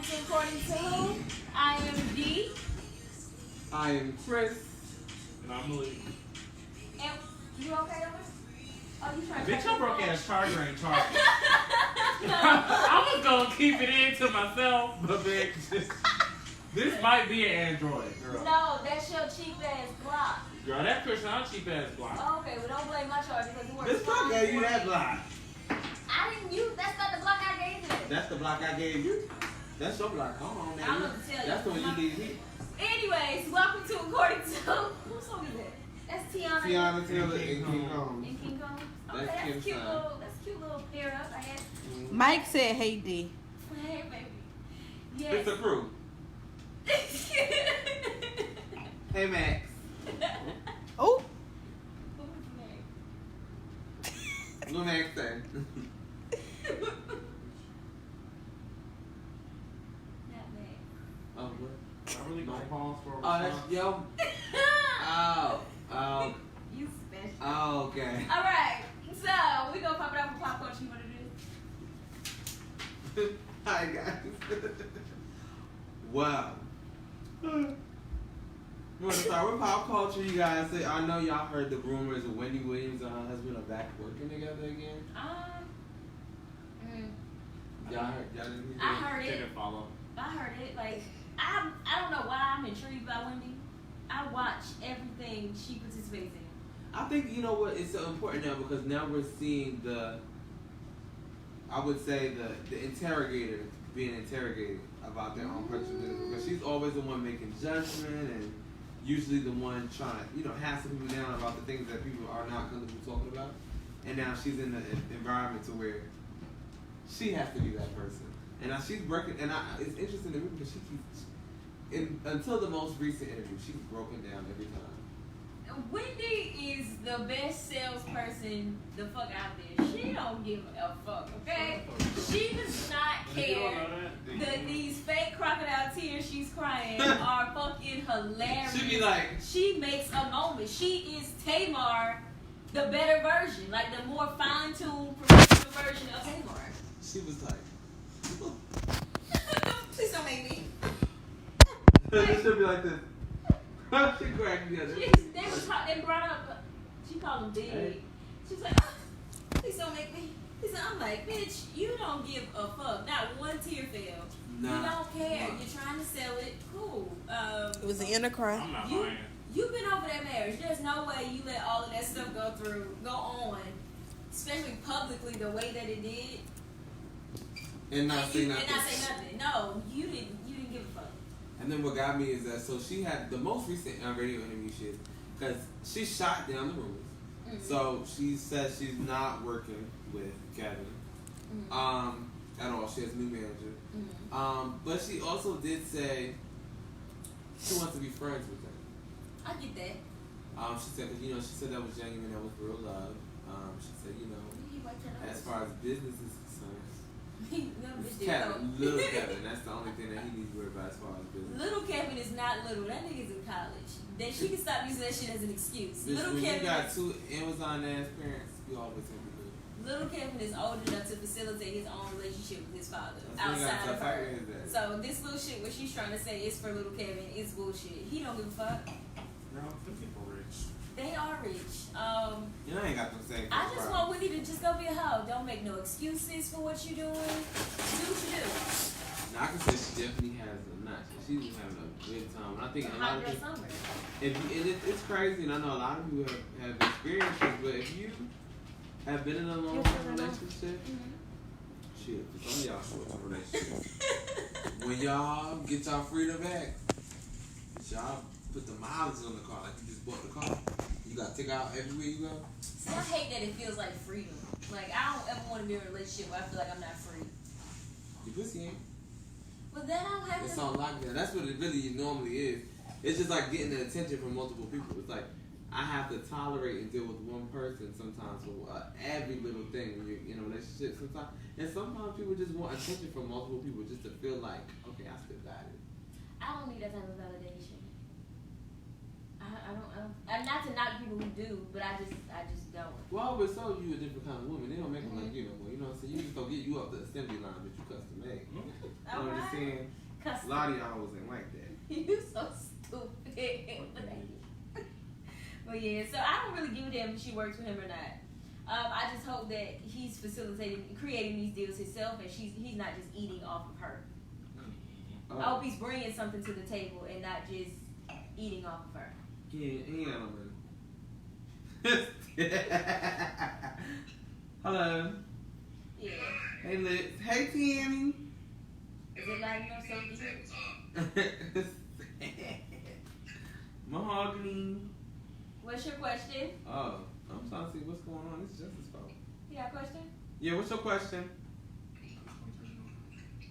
to According to Who. I am D. I am Chris. And I'm Malik. And you okay, Owen? Oh, you trying to Bitch, your broke ass charger ain't charging. No. I'm gonna keep it in to myself, but bitch, this might be an Android, girl. No, that's your cheap ass block. Girl, that Christian, our cheap ass block. Oh, okay, well don't blame my charger because it works. This block gave you that block. I didn't use. That's not the block I gave you. That's the block I gave you. That's your block. Come on, I'm now. gonna tell you. That's the one you need me. Anyways, welcome to According to Whose song is that? That's Tiana. Tiana Taylor and King Kong. And King Kong. Okay, That's that's Kim's cute song. little. That's cute little pair up. I guess. Mike said, "Hey D." Hey, baby. It's Yes. the crew. Hey, Max. Oh, Little Max thing. Not bad. Oh, what? I'm really gonna pause for a Oh, that's response. yo. Oh. You special. Oh, okay. All right, so we gonna pop it up with pop culture. You wanna do this? Hi, guys. Wow. You want to start with pop culture, you guys? I know y'all heard the rumors of Wendy Williams and her husband are back working together again. Y'all heard? Y'all didn't hear I that? heard it. Didn't follow. I heard it. Like I don't know why I'm intrigued by Wendy. I watch everything she participates in. I think you know what it's so important now because now we're seeing I would say the interrogator being interrogated about their own personal business because she's always the one making judgment and usually the one trying to hassle people down about the things that people are not comfortable talking about. And now she's in the environment to where she has to be that person. And now she's working, and it's interesting to me because she keeps, until the most recent interview, she's broken down every time. Wendy is the best salesperson the fuck out there. She don't give a fuck, okay? She does not You don't care know that? that these fake crocodile tears she's crying are fucking hilarious. She be like, She makes a moment. She is Tamar, the better version, like the more fine-tuned, professional version of Tamar. she was like, Please don't make me. it should be like this. She cracked me up. They brought up, she called him big. Hey. She was like, please don't make me. I'm like, bitch, you don't give a fuck. Not one tear fell. Nah. You don't care. You're trying to sell it. Cool. it was the inner cry. I'm not You- lying. You've been over that marriage. There's no way you let all of that stuff go on, especially publicly the way that it did. And not say And nothing. not say nothing. No, you didn't give a fuck. And then what got me is that so she had the most recent radio interview she had because she shot down the rumors. Mhm. So she says she's not working with Kevin at all. She has a new manager. Mhm. But she also did say she wants to be friends with him. I get that. She said, cause, she said that was genuine, that was real love. She said, He wiped your nose. as far as business is concerned, Little bitch did Kevin, so. little Kevin, that's the only thing that he needs to worry about as far as business. Little Kevin is not little. That nigga's in college. That she can stop using that shit as an excuse. Bitch, Little when you Kevin. got two Amazon ass parents, you always gonna be good. Little Kevin is old enough to facilitate his own relationship with his father That's what you outside gotta of fight her. with that. So this little shit, what she's trying to say is for little Kevin, is bullshit. He don't give a fuck. Girl, them people rich. They are rich. I ain't got them same. I just want Wendy to just go be a hoe. Don't make no excuses for what you're doing. Do what you do. Now, I can say she definitely has a nut. She's having a good time. And I think a lot Hot of girl people, summer. it's crazy, and I know a lot of people have experienced this, but if you have been in a long-term relationship, shit, for some of y'all short-term relationships, when y'all get y'all freedom back, y'all put the mileage on the car, like you just bought the car. You got to take out everywhere you go. See, I hate that it feels like freedom. Like, I don't ever want to be in a relationship where I feel like I'm not free. Your pussy ain't. But then I don't have It's to. on lockdown. That's what it really normally is. It's just like getting the attention from multiple people. It's like I have to tolerate and deal with one person sometimes for every little thing when you're in a relationship. Sometimes people just want attention from multiple people just to feel like, okay, I still got it. I don't need that type of validation. I I don't. Not to knock people who do, but I just don't. Well, I always told you a different kind of woman. They don't make them like you no more. You know what I'm saying? You just don't get you up the assembly line, but you custom made. You know what I'm saying? Custom. A lot of y'all wasn't like that. You so stupid. But yeah, so I don't really give a damn if she works with him or not. I just hope that he's creating these deals himself, and he's not just eating off of her. I hope he's bringing something to the table and not just eating off of her. Yeah, he ain't got no money. Hello. Yeah. Hey, Liz. Hey, Tammy. Is it loud enough so you can? Mahogany. What's your question? Oh, I'm trying to see what's going on. It's Justice phone. You got a question? Yeah, what's your question?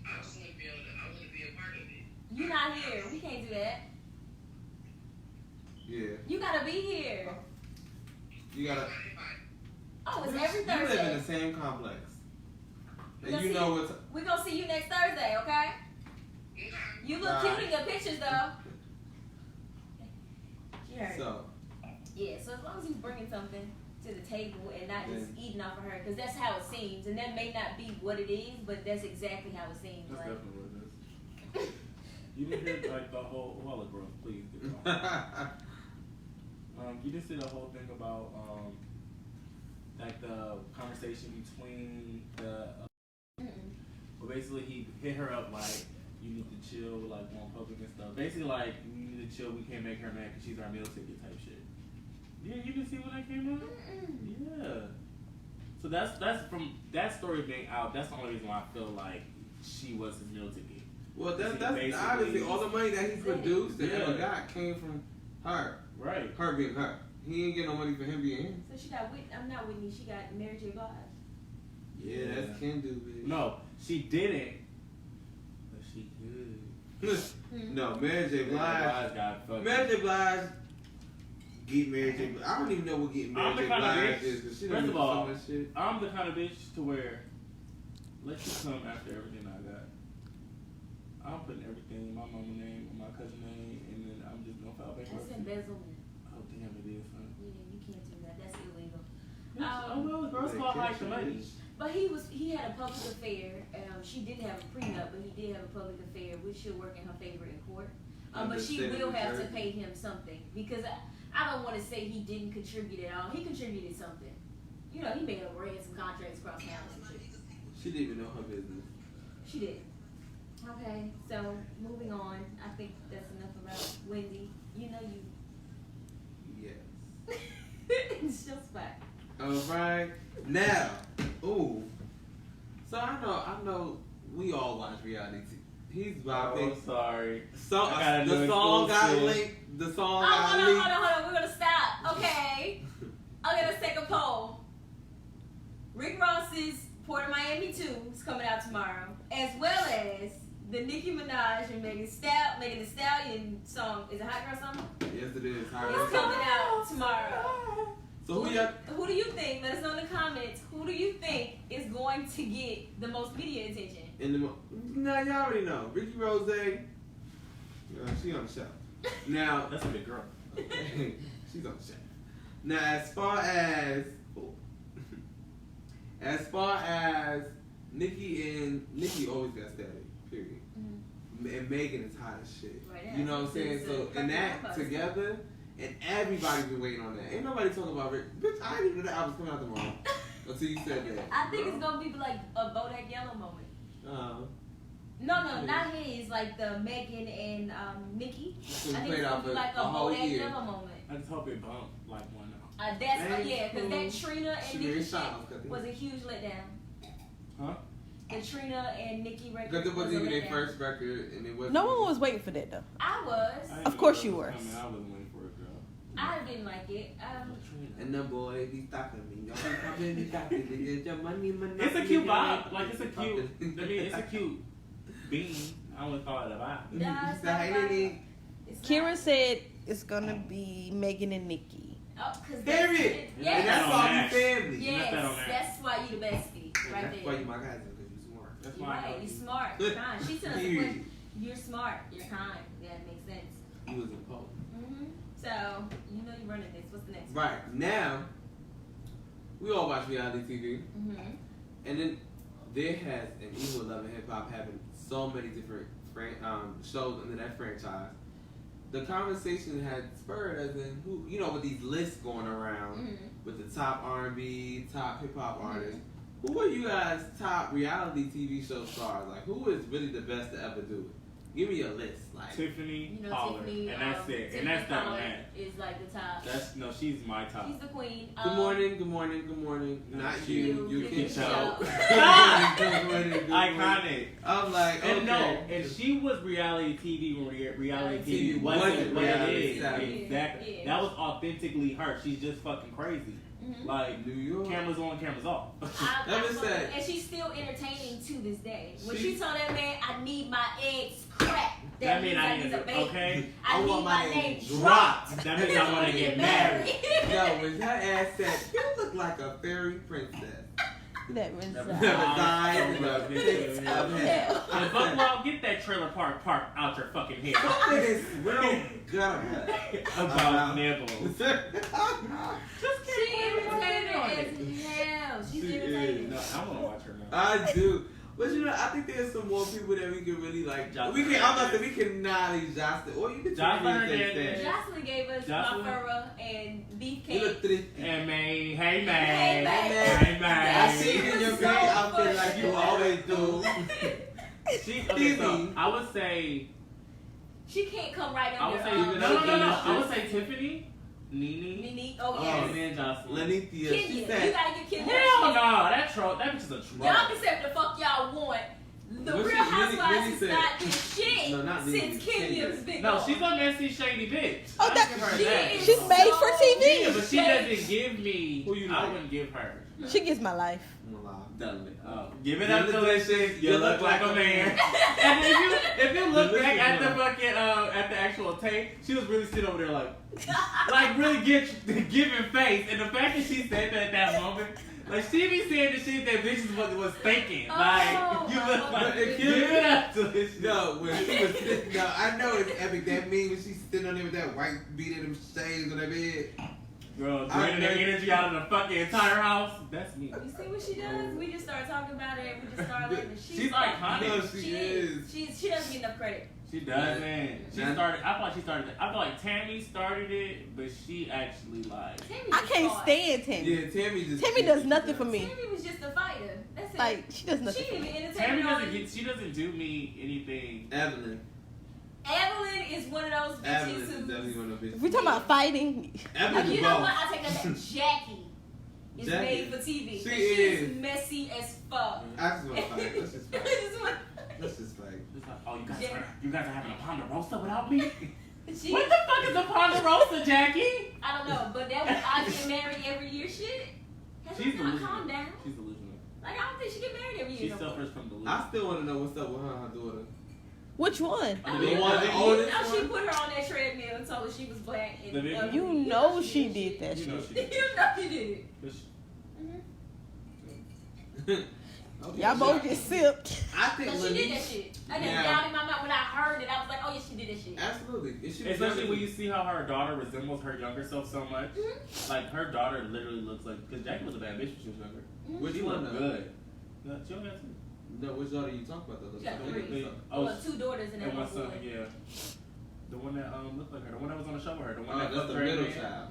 I just want to be able to, I want to be a part of it. You not here. We can't do that. Yeah. You gotta be here. You gotta. Oh, it's every You live in Thursday. the same complex. We And gonna you see know you- what's. We're gonna see you next Thursday, okay? You look Bye. cute in your pictures, though. She heard. So, Yeah, so as long as he's bringing something to the table and not just Yeah. eating off of her, because that's how it seems. And that may not be what it is, but that's exactly how it seems. That's Like, definitely what it is. You didn't hear like the whole bro, please get it off. You didn't see the whole thing about like the conversation between the but basically he hit her up like you need to chill with like one public and stuff. Basically like you need to chill, we can't make her mad because she's our meal ticket type shit. Yeah, you didn't see when that came out? Yeah. So that's from that story being out, that's the only reason why I feel like she was his meal ticket. well, that's Basically- obviously all the money that he produced and Yeah. ever got came from her. Right. Her being her. He ain't get no money for him being him. So she got I'm not Whitney. She got Mary J. Blige. Yeah, that's can do, bitch. No, she didn't. But she could. No, Mary J. Blige. got fucked. Mary J. Blige. Get Mary J. Blige. I don't even know what getting Mary I'm the J. kind of Blige bitch- is because she first done of do all, so much shit. I'm the kind of bitch to where let you come after everything I got. I'm putting everything, my mama name, my cousin name, and then I'm just gonna file That's bankruptcy. embezzlement. Oh damn, it is, huh? Yeah, you can't do that. That's illegal. Oh well, the girls call like the money. But he had a public affair. She didn't have a prenup, but he did have a public affair, which should work in her favor in court. But she will have to pay him something because I don't want to say he didn't contribute at all. He contributed something. You know, he may have read some contracts across town and some shit. She didn't even know her business. She did. Okay, so moving on. I think that's enough about Wendy. You know you. Yes. It's just fine. Alright. Now, ooh. So I know we all watch reality TV. He's vibing. Oh, sorry. So I got a the new song got exclusive. linked. The song Oh, got hold leaked. on. We're gonna stop. Okay. I'm gonna take a poll. Rick Ross's Port of Miami 2 is coming out tomorrow, as well as the Nicki Minaj and Megan Thee Stallion song. Is it Hot Girl Summer? Yes, it is. It's coming out tomorrow. So who y'all? Who do you think? Let us know in the comments. Who do you think is going to get the most media attention? Nah, y'all already know. Ricky Rose. She on the show. Now, That's a big girl. she's on the show. Now, as far as Nicki always got static. Period. And Megan is hot as shit. Right, You know what I'm saying? it's So, a and that perfect together, and everybody's been waiting on that. Ain't nobody talking about Rick. Bitch, I didn't even know that album was coming out tomorrow until you said that. I think it's gonna be like a Bodak Yellow moment. No, not his. Like the Megan and Nicki. So I we think played it's out gonna be like a whole Bodak year. Yellow moment. I just hope it bump like one now. That's yeah, because that Trina She and very Nicki shit shy. was a huge letdown. Huh? The Trina and Nicki record Because it was wasn't a even their letdown. first record, and it wasn't. No one was waiting for that though. I was. I didn't Of know course that you was were. coming. I wasn't waiting for it, girl. I didn't like it. And the boy be stopping me. Y'all be stopping me, stopping me. Get your money, It's a cute vibe. Like it's a cute. I mean, it's a cute bean. I would thought about it. Nah, it's Say, not hey, about Nene. It's Kieran not. said it's gonna be Megan and Nicki. Oh, cause Period. Yeah, And that's on why that. we family. Yes, Left that on that. that's why you the bestie, And right that's why there. you my cousin, because you smart. That's You're why I right. know You're you. smart. You're kind. She sent us a Period. question. You're smart. You're kind. Yeah, it makes sense. You was a poet. Mm-hmm. So So, you know you're running this. What's the next one? Right now, we all watch reality TV, Mm-hmm. and then there has, and even with Love and Hip Hop having so many different shows under that franchise, the conversation had spurred as in who, you know, with these lists going around Mm-hmm. with the top R&B, top hip hop artists. Who are you guys' top reality TV show stars? Like, who is really the best to ever do it? Give me a list. Like, Tiffany You know, Pollard, Tiffany, and that's it, Tiffany and that's that Pollard man. is like the top. That's no, she's my top. She's the queen. good morning, good morning, good morning. Not you, you You can can show. show. Good morning, good morning. Iconic. I'm like, okay. And no, and she was reality TV when reality TV TV wasn't wasn't what it reality is. savvy. Exactly. Yeah. That was authentically her. She's just fucking crazy. Mhm. Like, New York. cameras on, cameras off. Let me say- And she's still entertaining to this day. When She- she told that man, I need my eggs cracked. That means I need need a to, baby. okay? I need want my my name name dropped. That means I want to get married. No, when her ass said, you look like a fairy princess. That was Never Never died in the Never pits did. of hell. And fuck well, get that trailer park out your fucking head. Something is real guttural. About nipples. She entertaining as hell. She's She entertaining. No, I want to watch her now. I do. But you know, I think there's some more people that we can really like. Jocelyn We can, I'm about to say, we can acknowledge Jocelyn. Or you can Jocelyn Tiffany Hernandez. instead. Jocelyn gave us Jocelyn? Bafura and You look Beefcake. thrifty. And May, hey May, Hey, May. hey I May. see you in your was big so outfit funny. like you always do. She, okay, so Phoebe. I would say, She can't come right I would under. say, Even no, though no, no, she- I would say Tiffany, Nene, Monique. Oh, Oh, yes. and then Jocelyn. Lenithia, she Kenya. You said, gotta get Kenya. Hell no, that bitch is a troll. Y'all can say what the fuck y'all want. The What Real she- Housewives Lily is said- not doing shit No, not Lily, since Kenya. Kenya's been No, gone. she's a messy, shady bitch. Oh, I that- give her She that. is She's made for so TV. Yeah, but she fake. doesn't give me. Who you I like? wouldn't give her. She gives my life. Give it up, delicious. You look like a man. And if you look back at the fucking at the actual tape, she was really sitting over there like really giving face. And the fact that she said that at that moment, like she be saying the shit that bitches was thinking. Like Oh, you look like But if you- give it up, delicious. No, when she was sitting, no, I know it's epic. That meme when she's sitting on there with that white beat in them shades on that bed. Girl, I draining the know- energy out of the fucking entire house. That's me. You see what she does? We just start talking about it and we just start laughing. She's iconic. No, she is. She doesn't get enough credit. She doesn't. She Nah. started. I feel like Tammy started it, but she actually like. Tammy I just can't fought. stand Tammy. Yeah, Tammy just. Tammy does nothing for me. Tammy was just a fighter. That's it. Like, she does she nothing for didn't me. even entertain Tammy me. doesn't get. She doesn't do me anything. Evelyn. Evelyn is one of those Evelyn bitches is who. definitely one of the bitches. If we talking about fighting, Evelyn You is know both. what? I take that back. Jackie is Jackie. made for TV. She She is. is messy as fuck. I just want to fight. Let's just fight. Just want- Let's just fight. It's like, oh, Yeah. you guys are having a Ponderosa without me. She, What the fuck is a Ponderosa, Jackie? I don't know, but that was I get married every year shit. Has She's not delusional. calm down. She's delusional. Like I don't think she get married every She year. no more. suffers from delusion. I still want to know what's up with her and her daughter. which one? Oh, The you one know, that you oldest know she one? put her on that treadmill and told her she was black. And The big ugly. You know she did that You know shit. she did. You know she did. But she- Okay, Y'all so both just sipped. I think But she did that Lenise- shit. I didn't Yeah. doubt in my mind when I heard it. I was like, oh yeah, she did that shit. Absolutely. And she was Especially young. when you see how her daughter resembles her younger self so much. Mhm. Like her daughter literally looks like because Jackie was a bad bitch when she was younger. Which She one? looked though? good. No, she only had two. No, which daughter you talking about though? She got Don't three. get this up. Oh, Well, two daughters and and then one one son, boy. yeah. The one that looked like her, the one that was on the show with her, the one Oh, that that's fucked the Dre middle Man. child.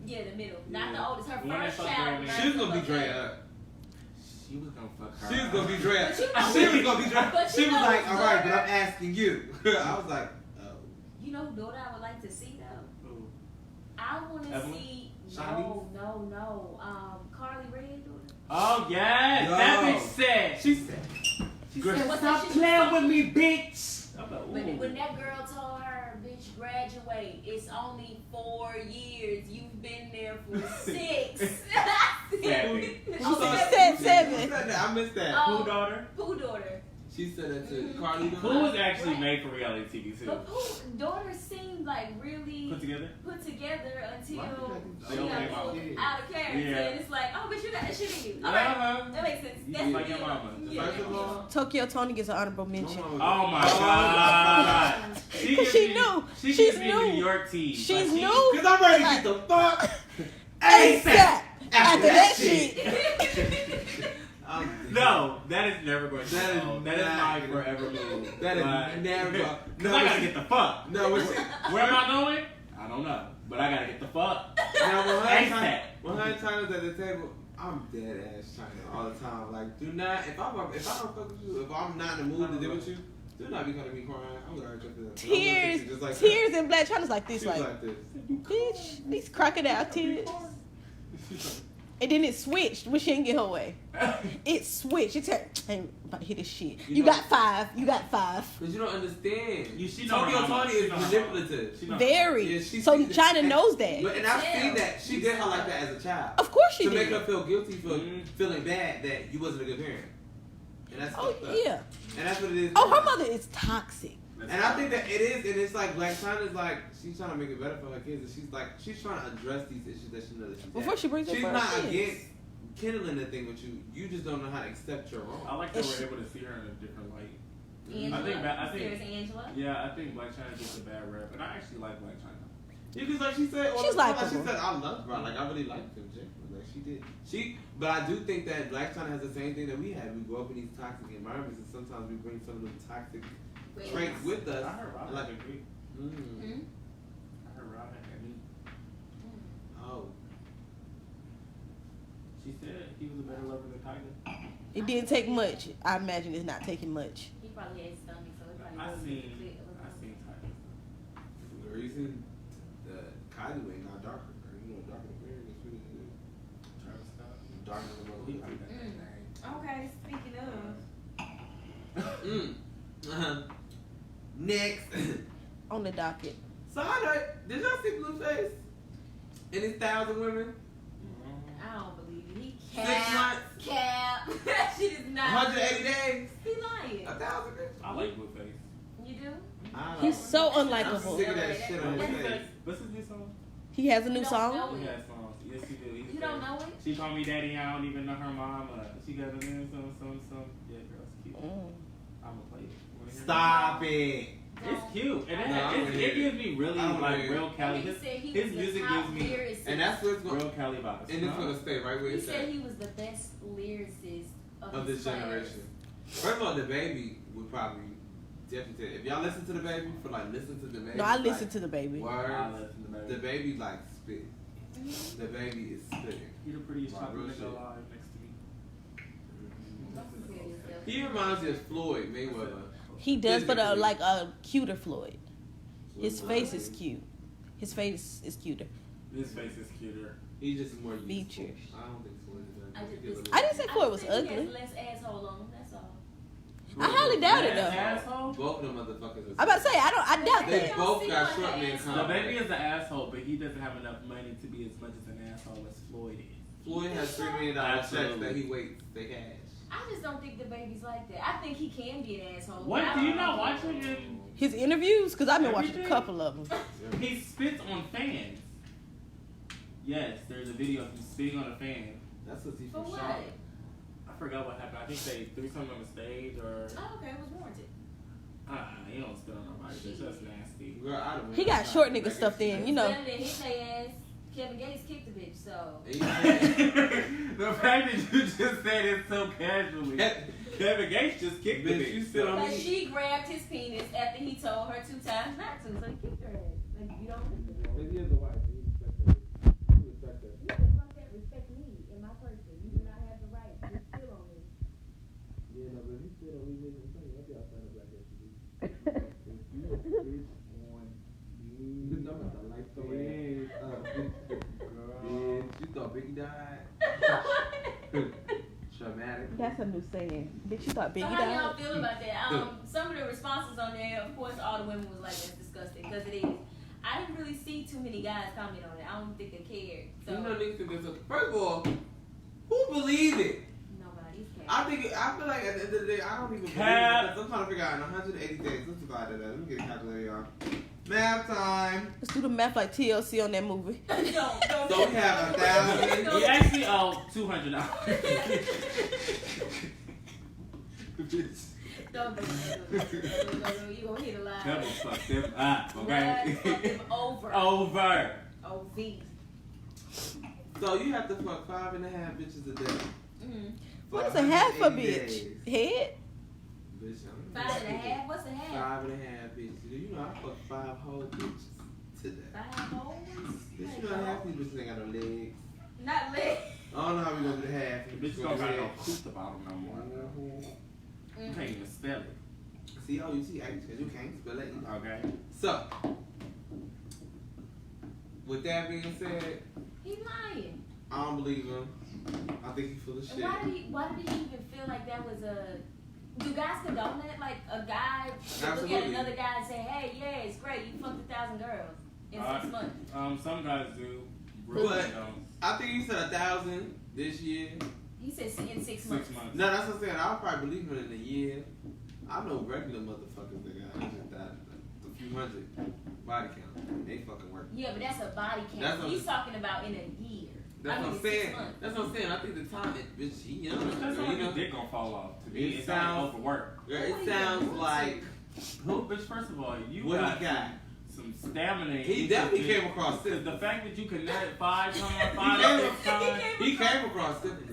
Yeah, the middle. Not Yeah. the oldest. Her The one that first fucked child. Dre Man. She was gonna be Dre up. She was gonna fuck her. She was gonna be up. Dre up. But you know- She was gonna be Dre. But She you was know like, who's all right, but daughter- I'm asking you. I was like, oh. You know who daughter I would like to see though? Ooh. I want to Evelyn? see. Shawnee's? No. Carly Red daughter. Oh yes, Yo. that bitch said. She said, Girl, said, what's stop that shit playing you with me, bitch. I'm like, When, ooh. when that girl told her, bitch, graduate, it's only 4 years. You've been there for 6. Seven. Oh, She seven. said 7. Who said that? I missed that. Oh. Pooh daughter. Pooh daughter. She said that to Mhm. Carly. Pooh was actually made for reality TV too. But Pooh daughter seemed like really Put together. put together until Why she did I got think so? pulled Yeah. out of character. Yeah. And it's like, oh, but you got that shit in you. All right. Uh-huh. That makes sense. You That's like your you. mama. Yeah. First of all, Tokyo Tony gets an honorable mention. Oh my god. She knew. She She's gives me new. New York tea. She's Like, new. Because I'm ready to get the fuck ASAP. After that shit. No, that is never going to That is go. That is not my gonna- forever move. That is Like, never. Cause I gotta get the fuck. No, what's Where am I going? I don't know. But I gotta get the fuck. Now, ASAP. when her China's at the table, I'm dead ass China all the time. Like, do not, if I don't fuck with you, if I'm not in the mood to deal with you, do not be coming to me crying. I'm gonna hurt your feelings. I'm gonna Tears. fix you just like Tears in Black China's like that. this. She was Like, like this. bitch, these crocodile tears. And then it switched when she didn't get her way. It switched. It said, I ain't about to hear this shit. You got 5. You got 5. Because you don't understand. She know Tokyo her mama. Tony She is know her manipulative. She know her Very. Yeah, she- So she- China knows that. But, and I've seen that. She did her like that as a child. Of course she to did. make her feel guilty for Mhm. feeling bad that you wasn't a good parent. And that's Oh, fucked up. yeah. And that's what it is. Oh, now. her mother is toxic. And I think that it is, and it's like Black China's like she's trying to make it better for her kids, and she's trying to address these issues that she knows that she's Before had. she brings up She's her not kids. against kindling the thing with you. You just don't know how to accept your wrong. I like that we're able to see her in a different light. Angela. I think There's Angela. Yeah, I think Black China gets a bad rep, and I actually like Black China. Yeah, because like she said, She's like she likable. said, I love her. Like I really liked him, Jake. Like she did. But I do think that Black China has the same thing that we have. We grow up in these toxic environments, and sometimes we bring some of those toxic traits with us. I heard Rob Like- had a great. Mm. I heard Rob had a neat. Oh, She said he was a better lover than Tiger. It didn't take much. I imagine it's not taking much. He probably had stomach, so it probably I wasn't seen fit. Tiger. the reason the Kylie way got darker, or you know, darker than hair, it's really good. Travis Scott. Darker than He what like that Mm. name. Okay, speaking of. Next. On the docket. So I know, did y'all see Blueface? And his 1,000 women? I don't believe it. He 6 cap. months? Cap. That shit is not. 180 days? He lying. 1,000 bitches? I like Blueface. You do? I don't He's know. so I'm unlikable. sick of that shit on his face. What's his new song? He has a new You don't song. know He it. has songs. Yes, he do. He You said, don't know it? She called me daddy. I don't even know her mama. She got a name, some. Yeah, girl, it's cute. Mm. I'm gonna play it. Wanna hear it? Stop it. It's cute, and No, I wanna it hear gives me really I wanna like hear real Cali. He His, said he his was music the top gives me lyricist. And that's what's going real Cali vibes. and it's going to stay right where He it's said at. he was the best lyricist Of his this class. generation. First of all, the baby would probably definitely say, if y'all listen to the baby, for like listen to the baby. No, I like, listen to the baby. Words. I listen to The baby. baby like spit. The baby is spitting. He the prettiest Wow, chocolate real nigga shit. alive next to me. Don't compare yourself. He reminds me of Floyd Mayweather. He does, but Physically. like a cuter Floyd. His face is cute. His face is cuter. His face is cuter. He's just more useful. Features. I don't think Floyd is that. I just- He I didn't say Floyd was I think He ugly. has less asshole on him. That's all. I highly doubt it, though. Asshole. Both of them motherfuckers are I'm about to say I doubt They that. both got short man The combo. baby is an asshole, but he doesn't have enough money to be as much as an asshole as Floyd is. Floyd has $3 million checks Absolutely. that he waits. They cash. I just don't think the baby's like that. I think he can be an asshole. What? but I Do you don't not think watch he- him? His interviews, because I've been watching a Everything? couple of them. He spits on fans. Yes, there's a video of him spitting on a fan. That's what he For from what? Charlotte. I forgot what happened. I think they threw something on the stage or Oh, okay, it was warranted. you don't spit on nobody. It's just nasty. Girl, I don't He got short nigga stuffed in, you know. Better than hit their ass. Kevin Gates kicked the bitch, so. The fact that you just said it so casually. Kevin Gates just kicked the Bitch, bitch. you sit on But me. she grabbed his penis after he told her 2 times not to, so he kicked her ass. Like, you don't listen. Maybe he has a wife. He respect that. He respect that. You said, fuck that, respect me and my person. You do not have the right to steal on me. Yeah, no, but if he still don't leave his son, I'll be outside of Black SUV. You a bitch on me. I'm about to light the way. Girl. Bitch, you thought Biggie died? Traumatic. That's a new saying. Bitch, you thought So Biggie how y'all died? feel about that? Some of the responses on there, of course, all the women was like, that's disgusting, because it is. I didn't really see too many guys comment on it. I don't think they cared. So, You know, niggas think there's a. First of all, who believed it? nobody's cared. I feel like at the end of the day, I don't even Cap. believe it. I'm trying to figure out in 180 days. Let's divide that up. Let me get a calculator, y'all. Math time. Let's do the math like TLC on that movie. Don't So we have 1,000. We actually owe $200. bitch. Don't do that. You gonna hit a line. That will fuck them up, okay? Fuck them over. Over. O-V. So you have to fuck 5.5 bitches a day. Mm-hmm. What is a half a 580 bitch? days. Head? Bitch, I'm 5.5? What's a half? 5.5 bitches. You know I fuck 5 whole bitches today. 5 holes? Bitch, you know half these bitches ain't got no legs. Not lit. I don't know how we gonna do the half. The bitch don't got no couth about them no more. You Mm. can't even spell it. C-O-U-T-H, because you can't spell it. Okay. So, with that being said, He lying. I don't believe him. I think he's full of shit. Why did he even feel like that was a... Do guys condone that? Like a guy look at Absolutely. another guy and say, hey, yeah, it's great. You fucked 1,000 girls in 6 months. Some guys do. But don't. I think he said 1,000 this year. He said in 6 6 months. months. No, that's what I'm saying. I'll probably believe him in a year. I know regular motherfuckers that got 100,000, a few hundred body count. They fucking work. Yeah, but that's a body That's count. what- He's talking about in a year. That's I what mean, I'm 6 saying. months. That's what I'm saying. I think the time, bitch, he young. That's you not know? his dick gonna fall off. To me, It it's sounds- not overwork. Girl, it sounds like Who, bitch? First of all, you what got he got. some stamina. He You definitely could- came across syphilis. The fact that you can nut 5 times, He 5 came- or 6 times. He came across syphilis.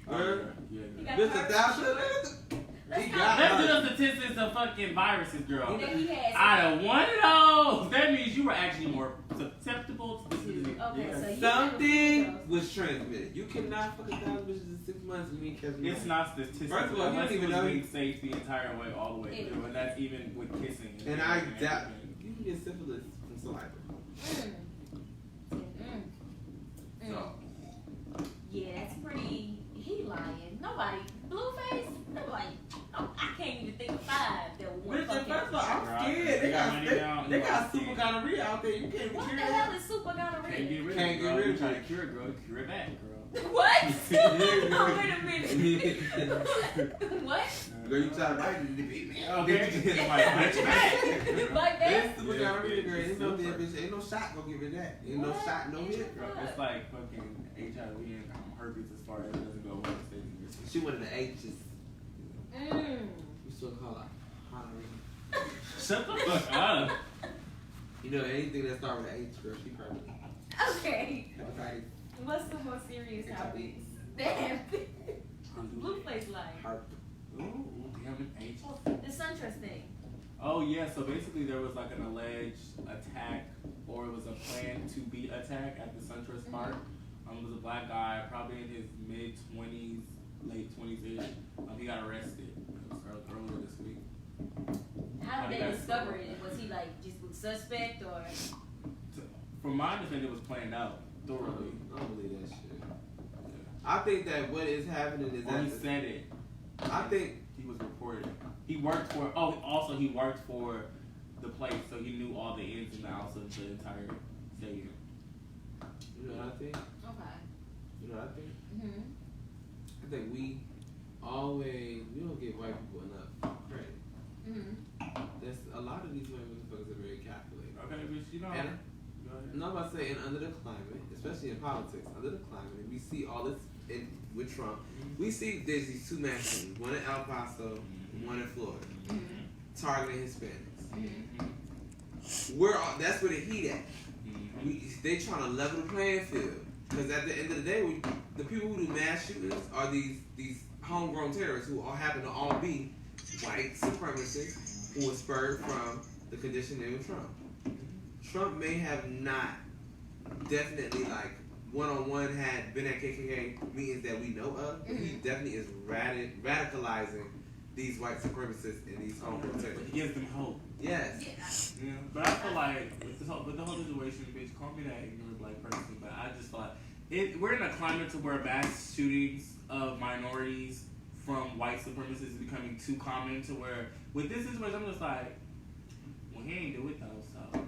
Girl, Yeah, He yeah. got bitch, purse 1,000. Let's He go. got Let's do her. the statistics of fucking viruses, girl. And then he has. Out of one of those, that means you were actually more susceptible to this disease. Okay, Yeah. so you Something was transmitted. You cannot fuck 1,000 bitches in 6 months and me catch me. It's not statistical. First of all, you unless don't even it was know- being safe the entire way, all the way Yeah. through, and that's even with kissing. And I everything. doubt you can get syphilis from saliva. So, Yeah, that's pretty. He lying. Nobody. Blueface. Nobody. Oh, I can't even think of 5 that would bitch, want first of all, fucking. I'm scared. They got, Money down, they you got want super to gonorrhea out there. You can't even What the cure hell that. is super Can't gonorrhea? get rid Can't of it, get girl. rid You of try it. to cure it, girl. Cure it back, girl. What? Yeah, Wait a minute. What? Girl, you try to bite it, it beat me. Okay. Somebody bite you back. Like that? It's super gonorrhea, girl. Ain't no damn bitch. Ain't no shot gonna give it that. Ain't no What? shot, no hit. Girl, it's like fucking HIV and herpes as far as it doesn't go well. She wanted the H's. Mm. You still call her honorary. Shut the fuck up. You know, anything that starts with an H, girl, she probably Okay. hepatitis, What's the more serious HIV, topic? Damn. Blueface lying. heart. Ooh, damn it, H. The SunTrust thing. Oh yeah, so basically there was like an alleged attack, or it was a plan to be attack at the SunTrust Park. It was a black guy, probably in his mid-20s, late 20s-ish. He got arrested. It was earlier this week. How did they That's- discover it? Was he like just with suspect or? From my understanding, it was planned out thoroughly. I don't believe that shit. I think that what is happening is Or he that said it. I think He was reported. He worked for. Oh, also he worked for the place, so he knew all the ins and outs of the entire stadium. you know what I think. Okay. You know what I think. Mhm. I think we don't give white people enough credit. Mhm. There's a lot of these white motherfuckers are very calculated. Okay, but you know. And Go ahead. no, I'm about to say, and under the climate, especially in politics, under the climate, and we see all this with Trump. We see there's these two mass shootings, one in El Paso, one in Florida, targeting Hispanics. That's where the heat at. They trying to level the playing field. Because at the end of the day, the people who do mass shootings are these homegrown terrorists who all happen to all be white supremacists who were spurred from the conditioning of Trump. Trump may have not definitely like one-on-one had been at KKK meetings that we know of, but he definitely is radicalizing these white supremacists and these homegrown terrorists. He gives them hope. Yes. Yeah, but I feel like with the whole situation, bitch, call me that ignorant black person, but I just thought we're in a climate to where mass shootings of minorities from white supremacists is becoming too common to where with this situation I'm just like, well, he ain't do it though, so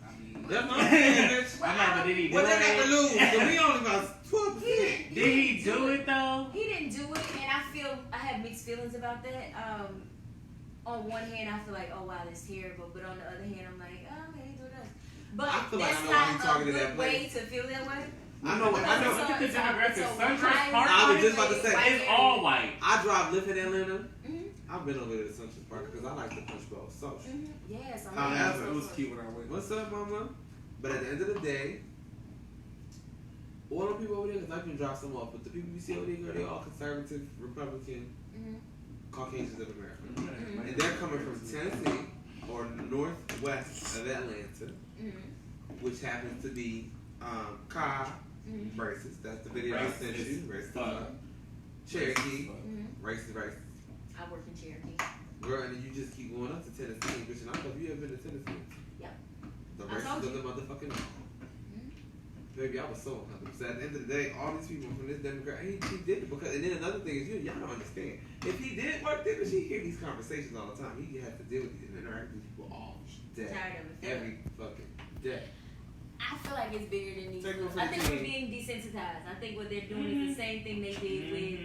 I mean, That's what I'm saying, bitch. I'm like, but did he do What they got to it? lose? So we only about 12%. Did he do it though? He didn't do it, and I have mixed feelings about that. On one hand, I feel like, oh wow, that's terrible, but on the other hand, I'm like, oh, okay, do this. But I feel like that's I know why he not talking a to that good way place. to feel that way. I know. Look at the demographics. SunTrust Park I was just about to say, it's all white. I drive Lyft in Atlanta. Mhm. I've been over there to Central Park because I like to punch bowl social. Yes, I'm However, It was cute when I went. What's up, mama? But at the end of the day, all the people over there, because I can drop some off, but the people you see over there, girl, they all conservative, Republican, Caucasians of America. And they're coming from Tennessee or northwest of Atlanta, which happens to be Cobb, racist. That's the video I sent you. Racist. Cherokee, racist. I work in Cherokee. Girl, and then you just keep going up to Tennessee. Bitch, and I don't know if you ever been to Tennessee. Yep. The I racist told of you. the motherfucking baby, I was so uncomfortable. So at the end of the day, all these people from this Democrat, he did it because, and then another thing is, y'all don't understand. If he did work there, she hear these conversations all the time. He have to deal with these and interact with these people all day, Tired of it. every fucking day. I feel like it's bigger than these. Take one for I the think we're team. being desensitized. I think what they're doing is the same thing they did with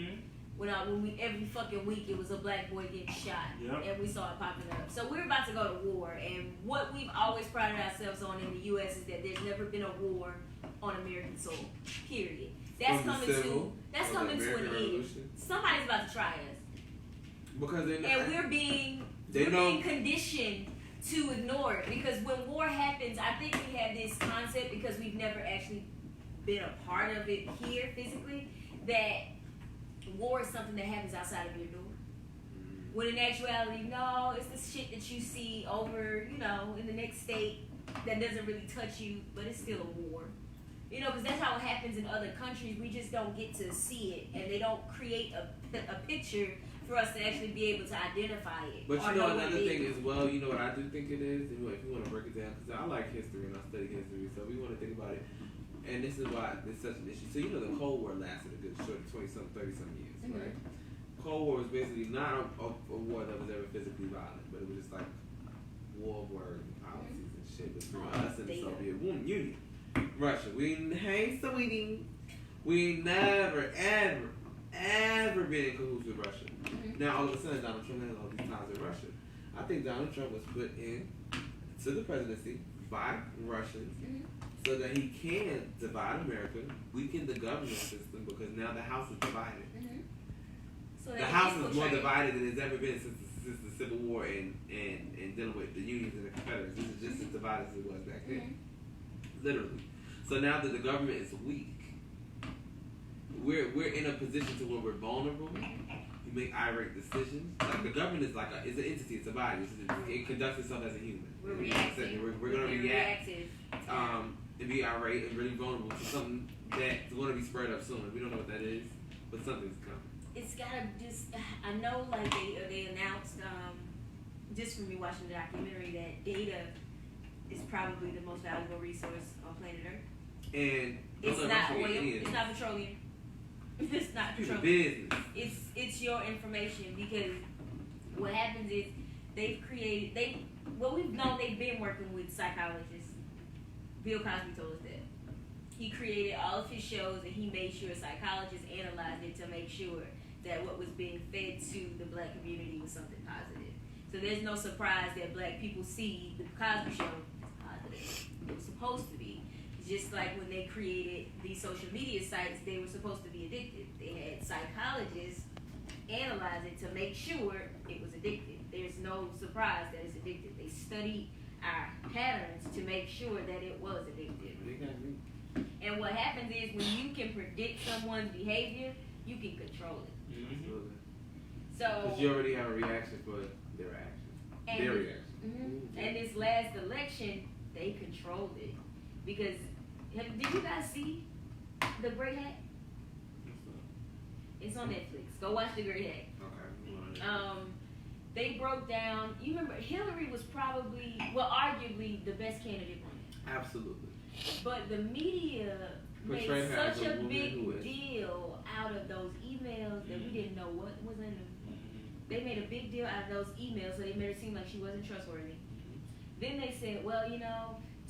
when we every fucking week it was a black boy getting shot, and we saw it popping up. So we're about to go to war, and what we've always prided ourselves on in the U.S. is that there's never been a war on American soil. Period. That's From the coming civil, that's from the coming to an American end. Revolution. Somebody's about to try us, Because they're not, and we're being conditioned to ignore it, because when war happens, I think we have this concept, because we've never actually been a part of it here physically, that war is something that happens outside of your door. When in actuality, no, it's the shit that you see over, in the next state that doesn't really touch you, but it's still a war. Because that's how it happens in other countries. We just don't get to see it, and they don't create a picture for us to actually be able to identify it. But or you know what another it thing is. as well, you know what I do think it is? If you want to break it down, because I like history and I study history, so we want to think about it. And this is why it's such an issue. So the Cold War lasted a good short 20-some, 30-some years, right? Cold War was basically not a war that was ever physically violent, but it was just like war of words and policies and shit between us and the Soviet Union. Russia. We ain't Sweden. We ain't never, ever been in cahoots with Russia. Now all of a sudden Donald Trump has all these ties with Russia. I think Donald Trump was put in to the presidency by Russians so that he can divide America, weaken the government system, because now the House is divided. So The House is more divided than it's ever been since the Civil War and dealing with the Unions and the Confederates. This is just as divided as it was back then. Literally. So now that the government is weak, we're in a position to where we're vulnerable. You make irate decisions. Like the government is it's an entity, it's a body. It conducts itself as a human. We're reactive. We're gonna react reactive. and be irate and really vulnerable to something that's gonna be spread up soon. We don't know what that is, but something's coming. It's gotta I know, like they announced, just from me watching the documentary, that data is probably the most valuable resource on planet Earth. And It's not oil. It's not petroleum. It's not it's a petroleum. business. It's your information, because what happens is what we've known, they've been working with psychologists. Bill Cosby told us that. He created all of his shows, and he made sure psychologists analyzed it to make sure that what was being fed to the black community was something positive. So there's no surprise that black people see the Cosby Show as positive. It was supposed to be. Just like when they created these social media sites, they were supposed to be addictive. They had psychologists analyze it to make sure it was addictive. There's no surprise that it's addictive. They studied our patterns to make sure that it was addictive. And what happens is, when you can predict someone's behavior, you can control it. So, Because you already have a reaction for their action. Their reaction. And this last election, they controlled it. Because, did you guys see The Great Hack? It's on Netflix. Go watch The Great Hack. Okay. They broke down, you remember, Hillary was probably, arguably the best candidate running. Absolutely. But the media made Portray her as such a a woman who big is- deal out of those emails that we didn't know what was in them. They made a big deal out of those emails, so they made it seem like she wasn't trustworthy. Then they said, well,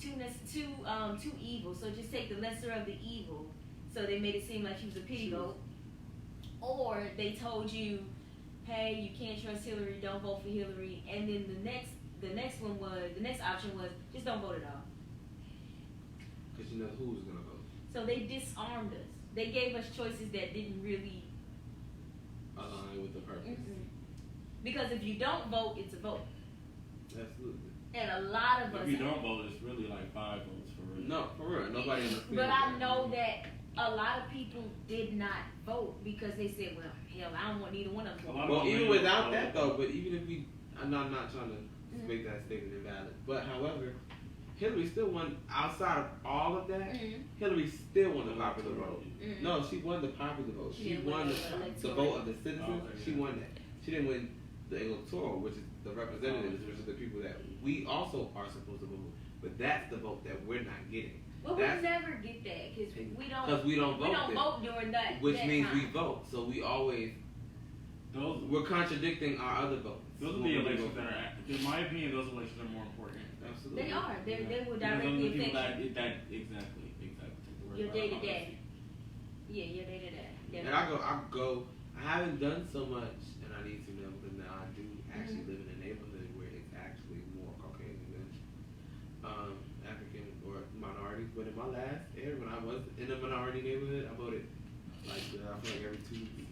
too evil, so just take the lesser of the evil. So they made it seem like she was a pity vote. Or they told you, hey, you can't trust Hillary, don't vote for Hillary. And then the next option was, just don't vote at all. Because you know who's going to vote. So they disarmed us. They gave us choices that didn't really Align with the purpose. Because if you don't vote, it's a vote. Absolutely. And a lot of us. If you don't vote, it's really like 5 votes for real. No, for real. Nobody understands. But I know that a lot of people did not vote because they said, well, hell, I don't want neither one of them. Well, even without that though, but even if we, I'm not trying to make that statement invalid. But however, Hillary still won. Outside of all of that, Hillary still won the popular vote. No, she won the popular vote. She won the vote of the citizens. She won that. She didn't win the electoral, which is the representatives, which are the people that we also are supposed to vote. But that's the vote that we're not getting. Well, we never get that because we don't vote. We don't vote during that. Which that means time. we vote. So we always we're contradicting our other votes. Those are the elections that are, in my opinion, those elections are more important. Absolutely. They are. They will Because those are directly the people affect that exactly. your day to day. Yeah, your day to day. And I go. I haven't done so much, and I need to know because now I do actually live in a neighborhood where it's actually more Caucasian than African or minorities. But in my last year, when I was in a minority neighborhood, I voted like I feel like every 2 weeks.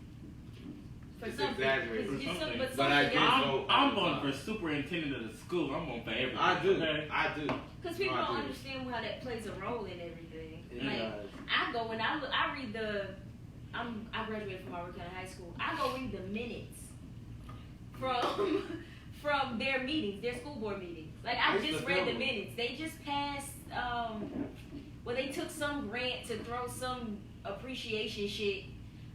For It's something. exaggerated. But I do vote. I'm going for superintendent of the school. I'm going for everything. I do. Okay? I do. Because people I don't do. understand how that plays a role in everything. It Like does. I go when I read I graduated from Auburn County High School. I go read the minutes from their meetings, their school board meetings. Like I just read the minutes. They just passed. Well, they took some grant to throw some appreciation shit.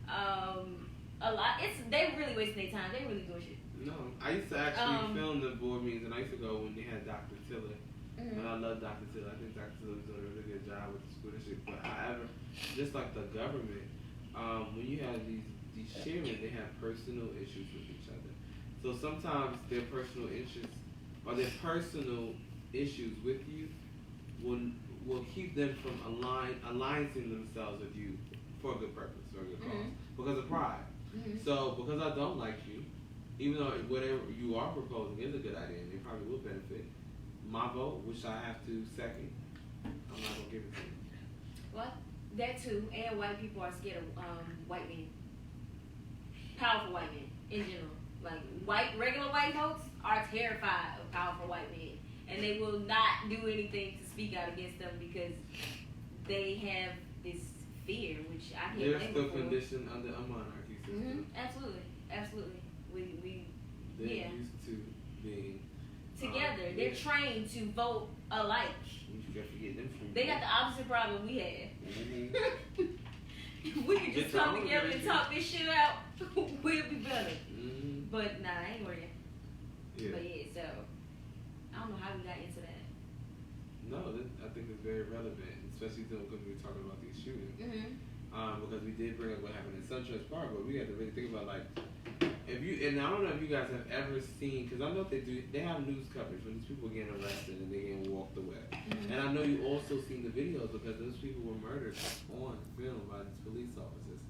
A lot. They really wasting their time. They really doing shit. No, I used to actually film the board meetings, and I used to go when they had Dr. Tiller. And I love Dr. Tiller. I think Dr. Tiller's doing a really good job with the school district. But however, just like the government, when you have these chairmen, they have personal issues with each other. So sometimes their personal interests or their personal issues with you will keep them from aligning themselves with you for a good purpose, for a good cause, because of pride. So because I don't like you, even though whatever you are proposing is a good idea and it probably will benefit, my vote, which I have to second, I'm not gonna give it to you. Well, that too, and white people are scared of white men. Powerful white men in general. Like regular white folks are terrified of powerful white men, and they will not do anything to speak out against them because they have this fear, which I can't They're blame still them for. conditioned under a monarchy system. Absolutely. They're Yeah. used to being Together, they're trained to vote alike. You gotta forget them from They got the opposite problem we had. Mhm. We could just Get come your own together and version. talk this shit out. We'll be better. Mhm. But nah, I ain't worried. Yeah. But yeah, so I don't know how we got into that. No, I think it's very relevant, especially because we were talking about these shootings. Because we did bring up what happened in Suntrust Park, but we had to really think about and I don't know if you guys have ever seen, because I know they have news coverage when these people are getting arrested and they're getting walked away. And I know you also seen the videos because those people were murdered on film by these police officers.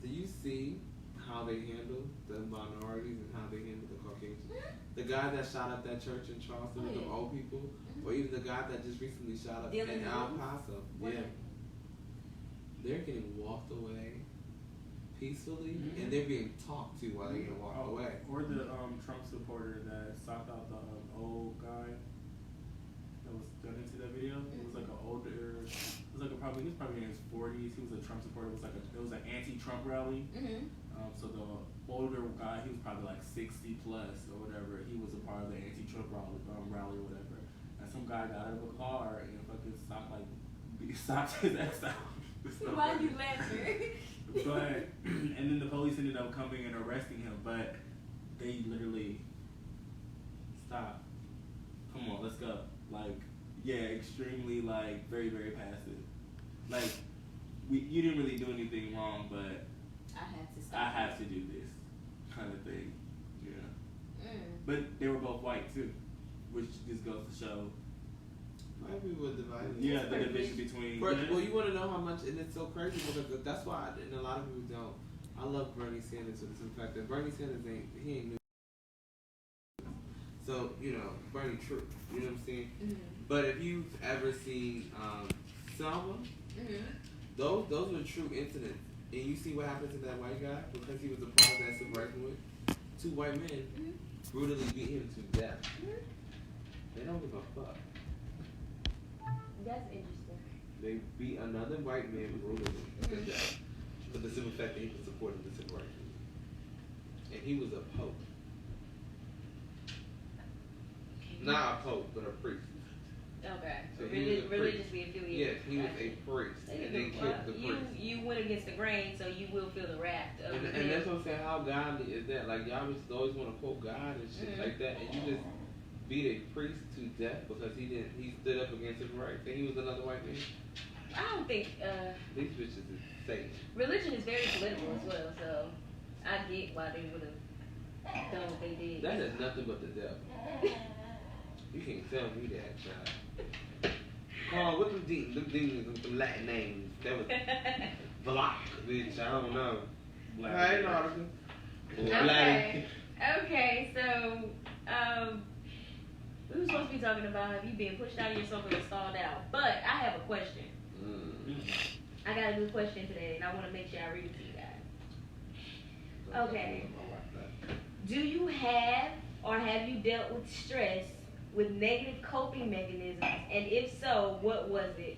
Do you see how they handle the minorities and how they handle the Caucasians? The guy that shot up that church in Charleston with the old people, or even the guy that just recently shot up in El Paso. Yeah. They're getting walked away peacefully, and they're being talked to while they're getting walked away. Or the Trump supporter that socked out the old guy that was done into that video. It was like an older, he was probably in his 40s. He was a Trump supporter. It was an anti-Trump rally. So the older guy, he was probably like 60 plus or whatever. He was a part of the anti-Trump rally or whatever. And some guy got out of a car and fucking socked his ass out. Why are you laughing? But and then the police ended up coming and arresting him, but they literally stop. Come on, let's go. Extremely very, very passive. You didn't really do anything wrong, but I have to do this kind of thing. Yeah. But they were both white too, which just goes to show. White people are divided. Yeah, the division between. Well, you want to know how much, and it's so crazy because that's why, and a lot of people don't. I love Bernie Sanders for the simple fact that Bernie Sanders ain't new. So Bernie true. You know what I'm saying? But if you've ever seen Selma, those were true incidents, and you see what happened to that white guy because he was a part of that subversion with 2 white men brutally beat him to death. They don't give a fuck. That's interesting. They beat another white man brutally to death for the simple fact that he was supporting the civil rights movement. And he was a pope. Not a pope, but a priest. Okay. So he was a priest. Religiously affiliated. Yes, he was a Gotcha. priest. And they killed the priest. You went against the grain, so you will feel the wrath of And that's what I'm saying. How godly is that? Like, y'all just always want to quote God and shit like that, and you just beat a priest to death because he stood up against civil rights, and he was another white man. I don't think These bitches is Satan. religion is very political as well, so I get why they would have done what they did. That is nothing but the devil. You can't tell me that, child. Oh, what them demons with them Latin names? That was Block, bitch. I don't know. Hey, Nautica. Okay. Okay, so we were supposed to be talking about have you been pushed out of your sofa or stalled out? But I have a question. I got a good question today, and I want to make sure I read it to you guys. Okay. Do you have or have you dealt with stress with negative coping mechanisms? And if so, what was it?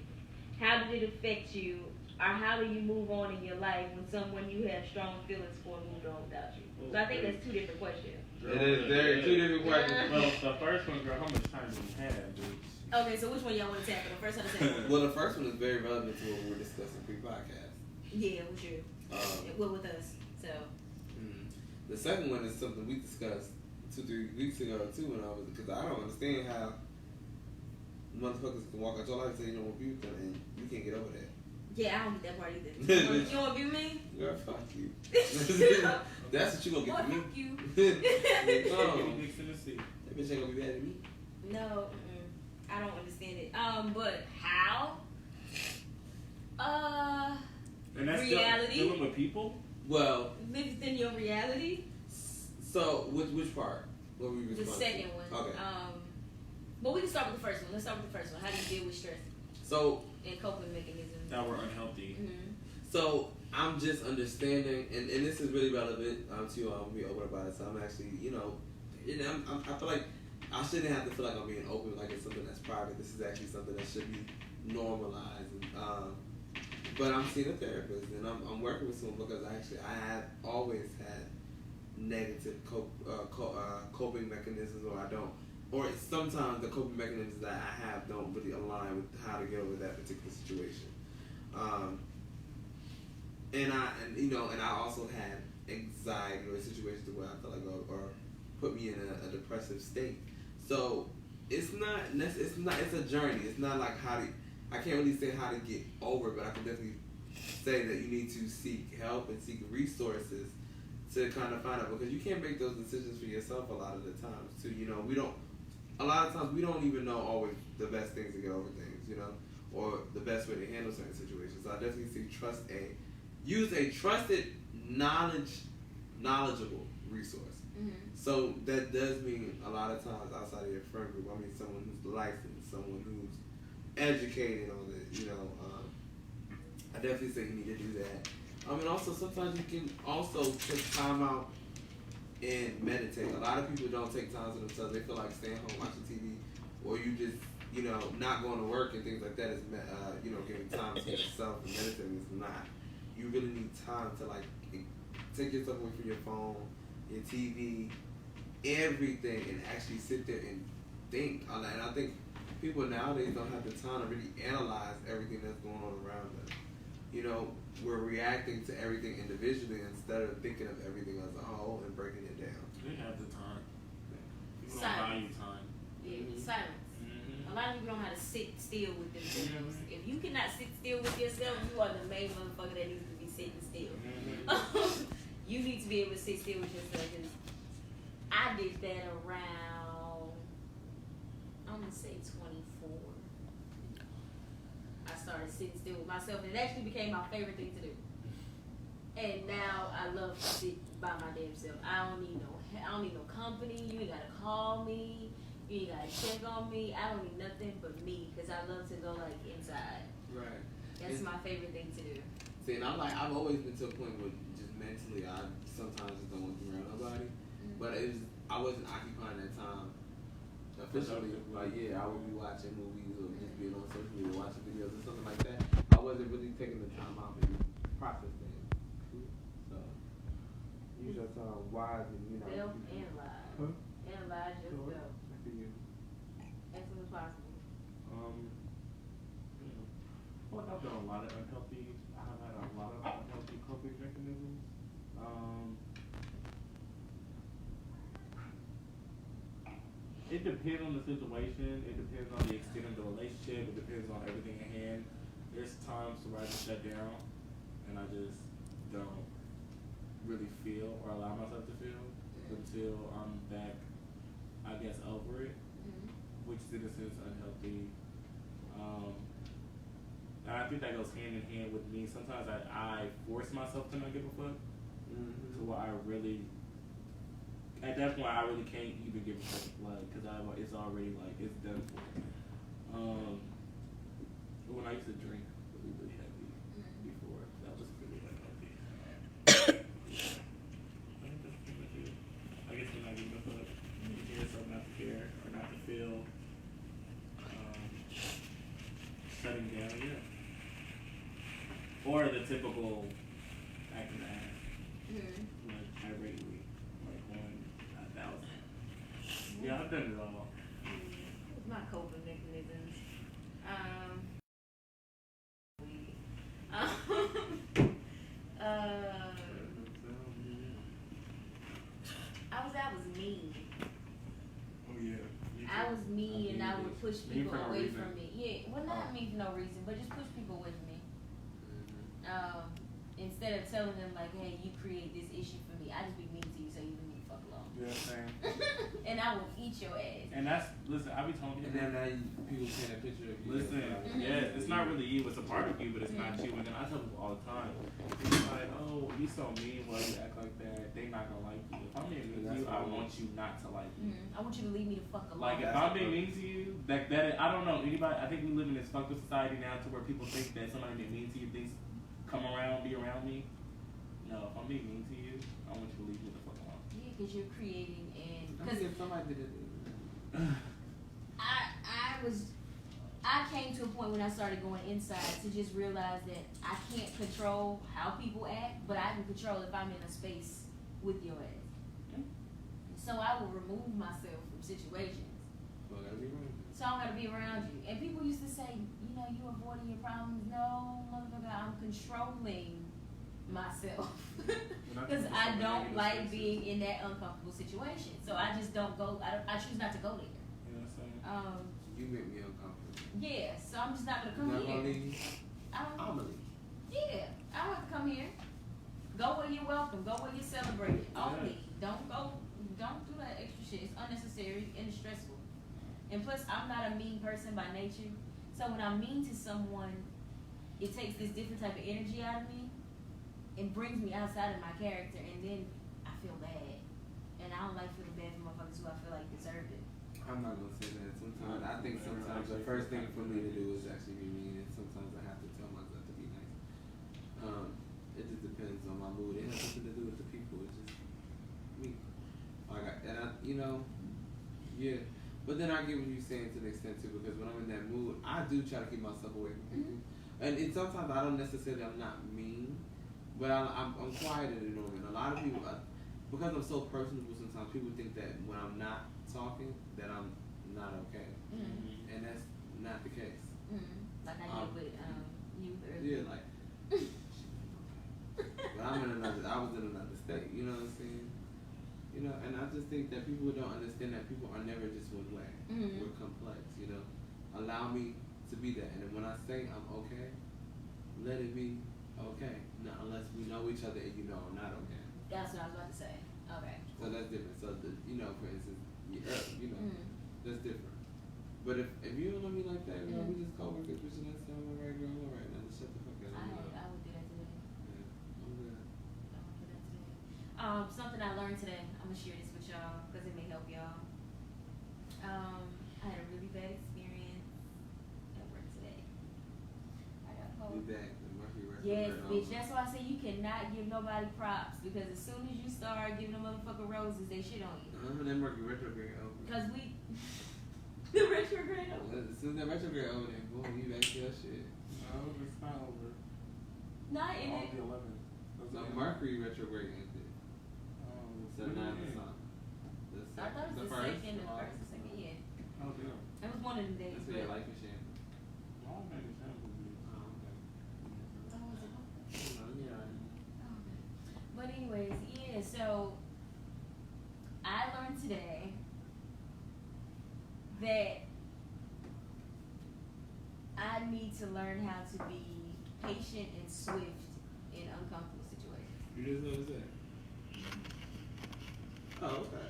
How did it affect you? Or how do you move on in your life when someone you have strong feelings for moved on without you? So I think that's two different questions. It is very two different questions. Well, the first one, girl, how much time do we have, dude? Okay, so which one y'all want to tackle? The first or the second one? Well, the first one is very relevant to what we were discussing pre-podcast. Yeah, with you. Well, with us. So. The second one is something we discussed 2-3 weeks ago too, because I don't understand how motherfuckers can walk out your life and say you don't want to be with them and you can't get over that. Yeah, I don't get that part either. You want to view me? Girl, fuck you. That's what you gonna get Boy, from me. fuck you. Mixed in the sea. That bitch ain't gonna be mad at me. No, I don't understand it. But how? And that's reality. dealing with people? Well, Live within your reality. so which part? What were you The responding second to? one. Okay. But we can start with the first one. Let's start with the first one. How do you deal with stress So and coping mechanisms? That were unhealthy. So I'm just understanding, and this is really relevant to you. I'll be open about it. So I'm actually, I feel like I shouldn't have to feel like I'm being open, like it's something that's private. This is actually something that should be normalized. But I'm seeing a therapist, and I'm working with someone because I have always had negative coping mechanisms, or I don't, or sometimes the coping mechanisms that I have don't really align with how to get over that particular situation. And I also had anxiety or situations where I felt like or put me in a depressive state. So it's a journey. It's not like I can't really say how to get over it, but I can definitely say that you need to seek help and seek resources to kind of find out, because you can't make those decisions for yourself a lot of the times too. A lot of times we don't even know always the best things to get over things, or the best way to handle certain situations. So I definitely see use a trusted, knowledgeable resource. So that does mean a lot of times outside of your friend group, I mean someone who's licensed, someone who's educated on it, I definitely say you need to do that. And also sometimes you can also take time out and meditate. A lot of people don't take time to themselves. They feel like staying home watching TV, or you just, not going to work and things like that is, giving time to yourself and meditating is not. You really need time to take yourself away from your phone, your TV, everything, and actually sit there and think. And I think people nowadays don't have the time to really analyze everything that's going on around them. We're reacting to everything individually instead of thinking of everything as a whole and breaking it down. They have the time. People don't Silence. value time. Yeah, silence. A lot of people don't know how to sit still with themselves. If you cannot sit still with yourself, you are the main motherfucker that needs to be sitting still. You need to be able to sit still with yourself. Cause I did that around, I'm gonna say 24. I started sitting still with myself, and it actually became my favorite thing to do. And now I love to sit by my damn self. I don't need no company. You ain't gotta call me. You ain't gotta check on me. I don't need nothing but me, because I love to go inside. Right. That's my favorite thing to do. See, and I've always been to a point where just mentally I sometimes just don't want to be around nobody. But I wasn't occupying that time officially. Like, yeah, I would be watching movies or just being on social media, watching videos or something like that. I wasn't really taking the time out to process things. So, use your time wise and, you know. Self analyze. Huh? Analyze yourself I feel you. as soon as possible. Well, I've done a lot of unhealthy. I've had a lot of unhealthy coping mechanisms. It depends on the situation. It depends on the extent of the relationship. It depends on everything at hand. There's times where I just shut down and I just don't really feel or allow myself to feel until I'm back, I guess, over it, which in a sense unhealthy. And I think that goes hand in hand with me. Sometimes I force myself to not give a fuck to where I really, at that point, I really can't even give a fuck, like, because it's already, like, it's done for. When I used to drink really, really heavy before, that was really unhealthy. I think that's pretty much it. I guess when I give a fuck, you hear something not to care or not to feel, shutting down, yeah. Or the typical acting ass, like irately, like 1,000. Yeah, I've done it all. My coping mechanisms. I was mean. Oh yeah. I was mean and I would push Mean people for no away reason. from me. Yeah, well, not mean for no reason, but just push people away from me. Instead of telling them like, hey, you create this issue for me, I just be mean to you so you leave me the fuck alone. Yeah, same. And I will eat your ass. And that's, listen, I be telling And people. then people paint a picture of you. Listen, yeah, it's not really you, it's a part of you, but it's not you. And then I tell people all the time, it's like, oh, you so mean, why you act like that? They not gonna like you. If I'm being mean to you, I want you not to like me. I want you to leave me the fuck alone. Like, if I'm being mean to you, that I don't know, anybody, I think we live in this fucked up society now to where people think that somebody being mean to you thinks, come around, be around me. No, if I'm being mean to you, I want you to leave me the fuck alone. Yeah, because you're creating and I think if somebody did it. I came to a point when I started going inside to just realize that I can't control how people act, but I can control if I'm in a space with your ass. So I will remove myself from situations. Well, gotta be right. So I don't gotta be around you. And people used to say, you know, you avoiding your problems. No, motherfucker, I'm controlling myself. Because I don't like being in that uncomfortable situation. So I just don't go, I choose not to go there. You know what I'm saying? You make me uncomfortable. Yeah, so I'm just not gonna come Not here. gonna leave. I'm I gonna leave. Yeah, I don't have to come here. Go where you're welcome. Go where you're celebrated. Only. Don't do that extra shit. It's unnecessary and it's stressful. And plus, I'm not a mean person by nature. So when I'm mean to someone, it takes this different type of energy out of me and brings me outside of my character, and then I feel bad. And I don't like feeling bad for motherfuckers who I feel like deserve it. I'm not gonna say that. Sometimes I think sometimes the first thing for me to do is actually be mean, and sometimes I have to tell myself to be nice. It just depends on my mood. It has nothing to do with the people. It's just me. Yeah. But then I get what you're saying to the extent too, because when I'm in that mood, I do try to keep myself away from people. And sometimes I don't necessarily, I'm not mean, but I'm quieter than normal. And a lot of people, because I'm so personable, sometimes people think that when I'm not talking, that I'm not okay. And that's not the case. Like I did with you earlier. Yeah, like, but I was in another state, you know what I'm saying? You know, and I just think that people don't understand that people are never just one way. We're complex, you know. Allow me to be that. And then when I say I'm okay, let it be okay. Not unless we know each other and you know I'm not okay. That's what I was about to say. Okay. So that's different. So, for instance, that's different. But if you don't know me like that, you know, we just co-workers, we should not say I'm alright, girl, I'm alright. Now just shut the fuck up. I would do that today. Yeah, I'm good. I would do that today. Something I learned today. I'm gonna share this with y'all because it may help y'all. I had a really bad experience at work today. I got Be called. back. The Murphy recipe. Yes, retrograde bitch. over. That's why I say you cannot give nobody props because as soon as you start giving them motherfucking roses, they shit on you. Then Mercury retrograde over. Cause we the retrograde over. As soon as that retrograde over, then boom, you back to your shit. No, it's not over. Not in On it. the 11th. So Mercury retrograde ended. So what do now you it's mean? on. I thought it was the first. second, the first, the second. Yeah, Oh, yeah. it was one of the days. That's where your life machine. I don't think it's him. Oh, okay. Oh, was it? Yeah. Oh, okay. But anyways, yeah. So I learned today that I need to learn how to be patient and swift in uncomfortable situations. You just know what I'm saying. Oh, okay.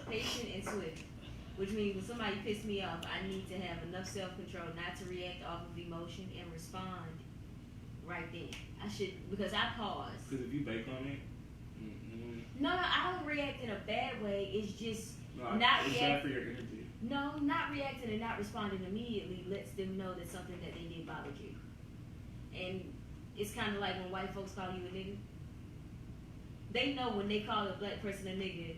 Patient and swift, which means when somebody pisses me off, I need to have enough self-control not to react off of emotion and respond right then. I should, because I pause. Because if you bake on it, No, I don't react in a bad way. It's just no, not it's bad react. for your energy. No, not reacting and not responding immediately lets them know that something that they did bothered you. And it's kind of like when white folks call you a nigga. They know when they call a black person a nigga,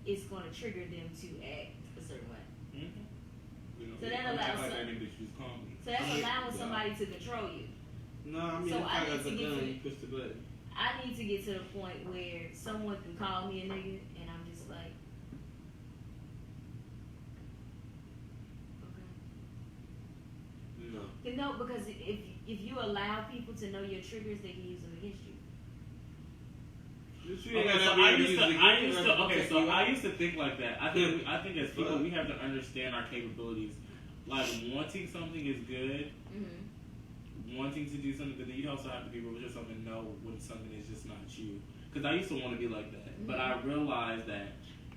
it's going to trigger them to act a certain way. Mm-hmm. So that allows like some- that nigga that you call me. So that's allowing Yeah. somebody to control you. No, I mean, So if I I need got to the get gun, to- you push the button. I need to get to the point where someone can call me a nigga and I'm just like, okay. No. No, because if you allow people to know your triggers, they can use them against you. Okay, so I used to think like that. I think as people we have to understand our capabilities. Like wanting something is good. Mm-hmm. Wanting to do something, but then you also have to be able to just something know when something is just not you. Because I used to want to be like that, but I realized that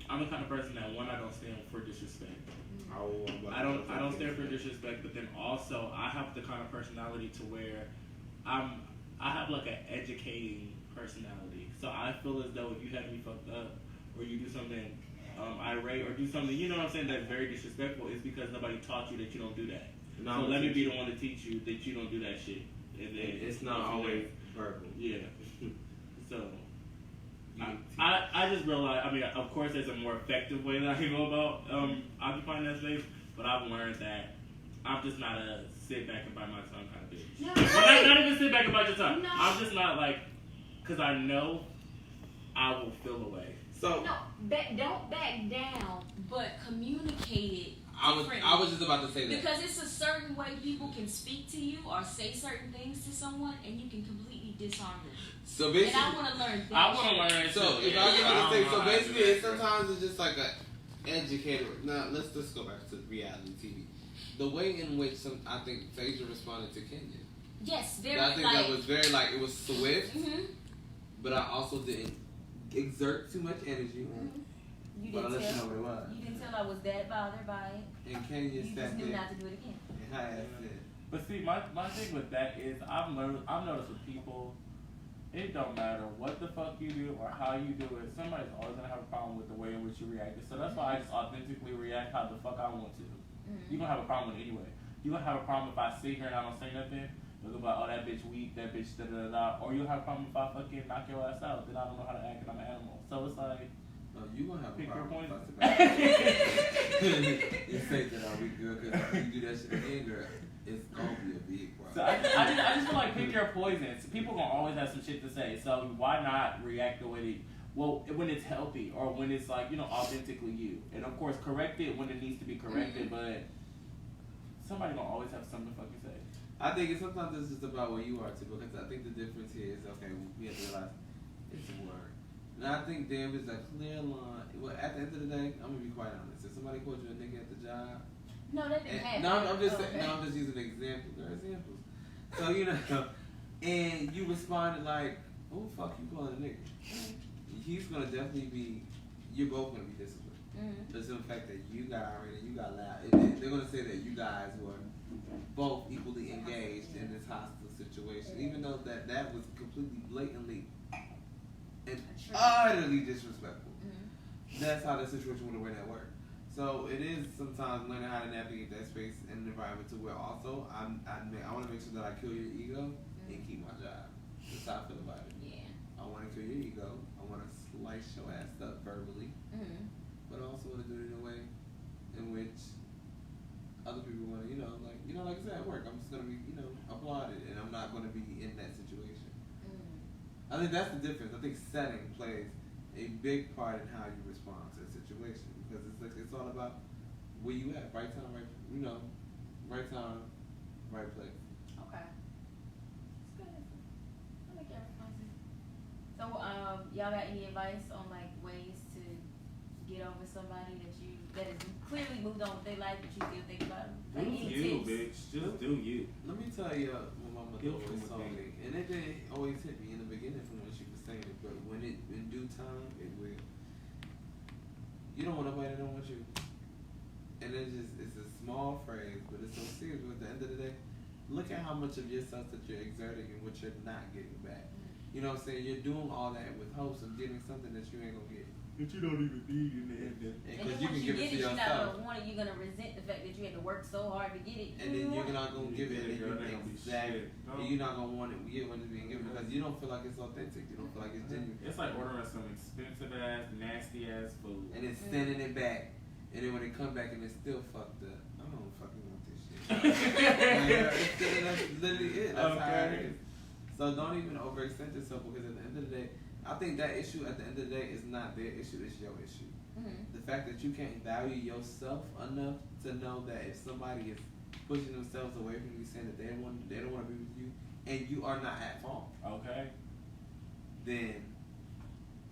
I'm the kind of person that one, I don't stand for disrespect. I don't stand for disrespect, but then also I have the kind of personality to where I have like an educating personality. So I feel as though if you have me fucked up or you do something irate or do something, you know what I'm saying, that's very disrespectful, it's because nobody taught you that you don't do that. No, So let me be the one to teach you that you don't do that shit. And then It's not always verbal. yeah. So I just realized, I mean, of course there's a more effective way that I can go about occupying that space, but I've learned that I'm just not a sit back and bite my tongue kind of bitch. No, Well, not even sit back and bite your tongue. No. I'm just not like, because I know I will feel away. So no, don't back down, but communicate it. I was just about to say that. Because it's a certain way people can speak to you or say certain things to someone, and you can completely disarm them. So And basically, I want to learn that. I want to learn. so too. if I get don't to say, know so how to basically, do that. sometimes it's just like a educator. Now let's go back to reality TV. The way in which I think Phaedra responded to Kenya. Yes, very I think like. that was very like it was swift, Mhm. but I also didn't exert too much energy. You But I didn't let you know tell. what it was. You didn't tell I was that bothered by it. And Kenya You just sat knew there not to do it again. and her ass said, But see, my thing with that is I've noticed with people, it don't matter what the fuck you do or how you do it, somebody's always gonna have a problem with the way in which you react. So that's why I just authentically react how the fuck I want to. You're gonna have a problem with it anyway. You're gonna have a problem if I sit here and I don't say nothing. You're gonna be like, oh, that bitch weak, that bitch da da da da. Or you'll have a problem if I fucking knock your ass out, then I don't know how to act and I'm an animal. So it's like, "No, you gonna have a pick your problem." poison. with us about it." You say that are we good? Because if you do that shit again, girl, it's gonna be a big So problem. I just feel like pick your poisons. People gonna always have some shit to say. So why not react the way they, well, when it's healthy or when it's like, you know, authentically you. And of course, correct it when it needs to be corrected, but somebody gonna always have something to fucking say. I think sometimes it's just about where you are too, because I think the difference here is okay. We have to realize it's a word, and I think there is a clear line. Well, at the end of the day, I'm gonna be quite honest. If somebody called you a nigga at the job, No, that didn't happen. no, I'm just Oh, saying, okay. no, I'm just using an example. There are examples. So you know, and you responded like, "Who the fuck you calling a nigga?" He's gonna definitely be. You're both gonna be disciplined. Just the fact that you got irate and you got loud. They're gonna say that you guys were both equally engaged in this hostile situation, even though that was completely blatantly and utterly disrespectful. That's how the situation would have went at work. So it is sometimes learning how to navigate that space and environment to where also I want to make sure that I kill your ego and keep my job. That's how I feel about it. Yeah. I want to kill your ego. I want to slice your ass up verbally, but I also want to do it in a way in which other people want to, like I said, at work, I'm just going to be, applauded, and I'm not going to be in that situation. I think that's the difference. I think setting plays a big part in how you respond to a situation, because it's all about where you at, right time, right time, right place. Okay. It's good. I like your responses. So, y'all got any advice on like ways to get over somebody that has clearly moved on with their life, but you still think about them? Do Like any you, tips? bitch. Just do you. Let me tell you what my mother Guilt always from told within. me, and it didn't always hit me in the beginning from when she was saying it, but when it in due time it will. You don't want nobody that don't want you, and it's a small phrase, but it's so serious. But at the end of the day, look at how much of yourself that you're exerting and what you're not getting back. You know what I'm saying? You're doing all that with hopes of getting something that you ain't gonna get. That you don't even need in the end. And Because then you once can you give it get to it, you're not yourself. gonna want it. You're gonna resent the fact that you had to work so hard to get it. And then you're not gonna give it, and Girl, that don't be exactly. shit. No. And you're not gonna want it when it's being given because you don't feel like it's authentic. You don't feel like it's genuine. It's like ordering some expensive ass, nasty ass food. And then sending it back, and then when it come back and it's still fucked up, I don't fucking want this shit. That's literally it. That's how it is. So don't even overextend yourself, because at the end of the day, I think that issue at the end of the day is not their issue, it's your issue. The fact that you can't value yourself enough to know that if somebody is pushing themselves away from you, saying that they don't want to be with you, and you are not at fault, Okay. then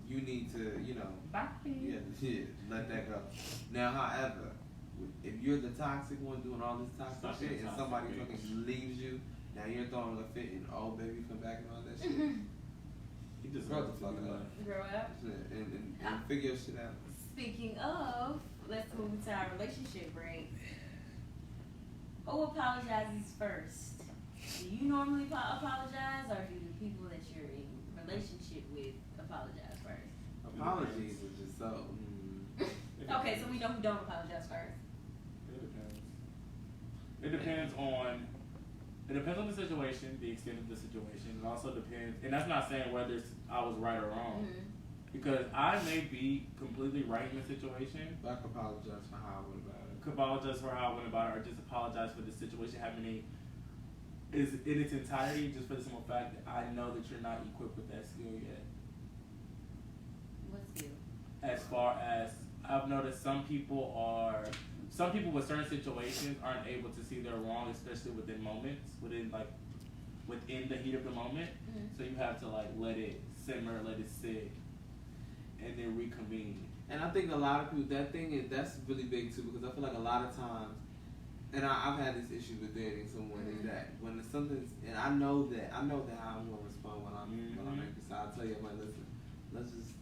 you need to, Bye. let that go. Now, however, if you're the toxic one doing all this toxic Such a shit and toxic somebody bitch. fucking leaves you, now you're throwing a fit and oh baby come back and all that shit. You just Grow love the to fuck be up. left. Grow up. And figure your shit out. Speaking of, let's move into our relationship break. Who apologizes first? Do you normally apologize, or do the people that you're in relationship with apologize first? Apologies is just so. Okay, so we know who don't apologize first. It depends. It depends on the situation, the extent of the situation. It also depends, and that's not saying whether I was right or wrong, because I may be completely right in the situation. But I can apologize for how I went about it. Could apologize for how I went about it, or just apologize for the situation happening is in its entirety, just for the simple fact that I know that you're not equipped with that skill yet. What skill? As far as I've noticed, some people with certain situations aren't able to see they're wrong, especially within moments, within the heat of the moment. So you have to let it simmer, let it sit, and then reconvene. And I think a lot of people, that's really big too, because I feel like a lot of times, and I've had this issue with dating someone, is that when something's, and I know how I'm gonna respond when I'm angry. So I'll tell you, I'm like, listen, let's just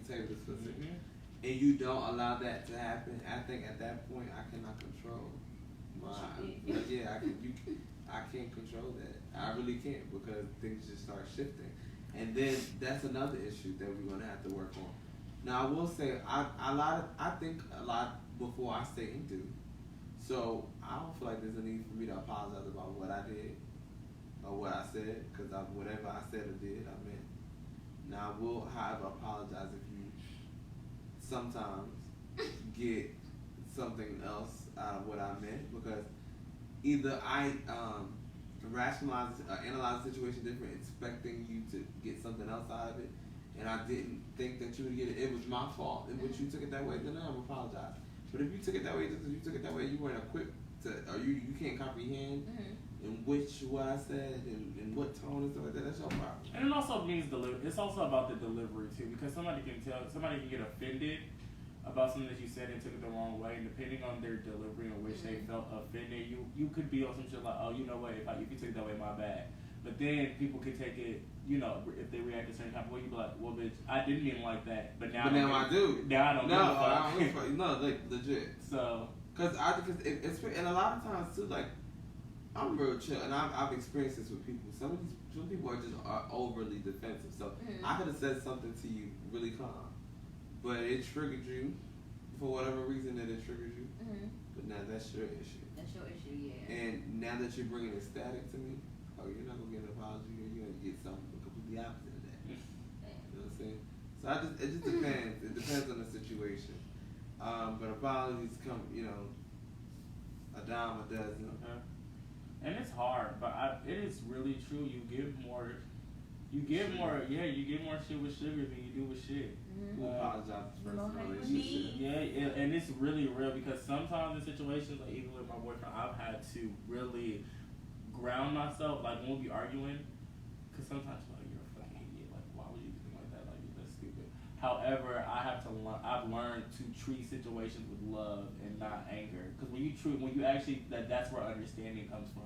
table this for a second. And you don't allow that to happen, I think at that point I cannot control I can't control that. I really can't, because things just start shifting. And then that's another issue that we're gonna have to work on. Now I will say I think a lot before I say and do. So I don't feel like there's a need for me to apologize about what I did or what I said, because whatever I said or did, I meant. Now I will, however, apologize if you sometimes get something else out of what I meant, because either I rationalize or analyze the situation different, expecting you to get something else out of it, and I didn't think that you would get it. It was my fault. In which you took it that way, then I'm apologize. But if you took it that way, you weren't equipped to, or you can't comprehend in which what I said and what tone and stuff like that. That's your problem. And it also means it's also about the delivery too, because somebody can get offended about something that you said and took it the wrong way, and depending on their delivery in which they felt offended, you could be on some shit like, oh, you know what, if you took it that way, my bad. But then people could take it, if they react a certain type of way, you be like, well, bitch, I didn't mean like that, but now I do. Now I don't give a fuck. I don't give a fuck. No, legit. So, because and a lot of times too, I'm real chill, and I've experienced this with people. Some people are overly defensive. So I could have said something to you really calm, but it triggered you for whatever reason that it triggered you. But now that's your issue. That's your issue, yeah. And now that you're bringing it static to me, oh, you're not gonna get an apology, or you're gonna get something completely opposite of that. You know what I'm saying? So it just depends. It depends on the situation. But apologies come, a dime a dozen. Okay. And it's hard, but it is really true. You give more shit with sugar than you do with shit. Who apologizes first in a relationship? Yeah, and it's really real because sometimes in situations, like even with my boyfriend, I've had to really ground myself, like when we be arguing, because sometimes you're like, you're a fucking idiot, like why would you do like that, like that's stupid. However, I've learned to treat situations with love and not anger, because when you actually, that's where understanding comes from,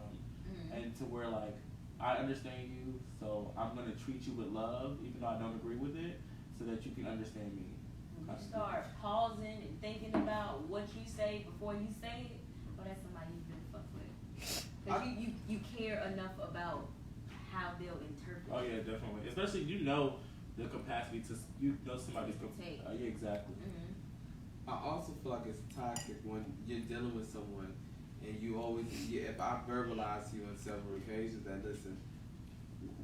and to where like, I understand you, so I'm gonna treat you with love, even though I don't agree with it, so that you can understand me. When you start pausing and thinking about what you say before you say it, well, that's somebody you really fuck with. Because you care enough about how they'll interpret. Oh yeah, definitely. Especially the capacity to somebody's capacity. Yeah, exactly. I also feel like it's toxic when you're dealing with someone and you always, if I verbalize to you on several occasions that listen,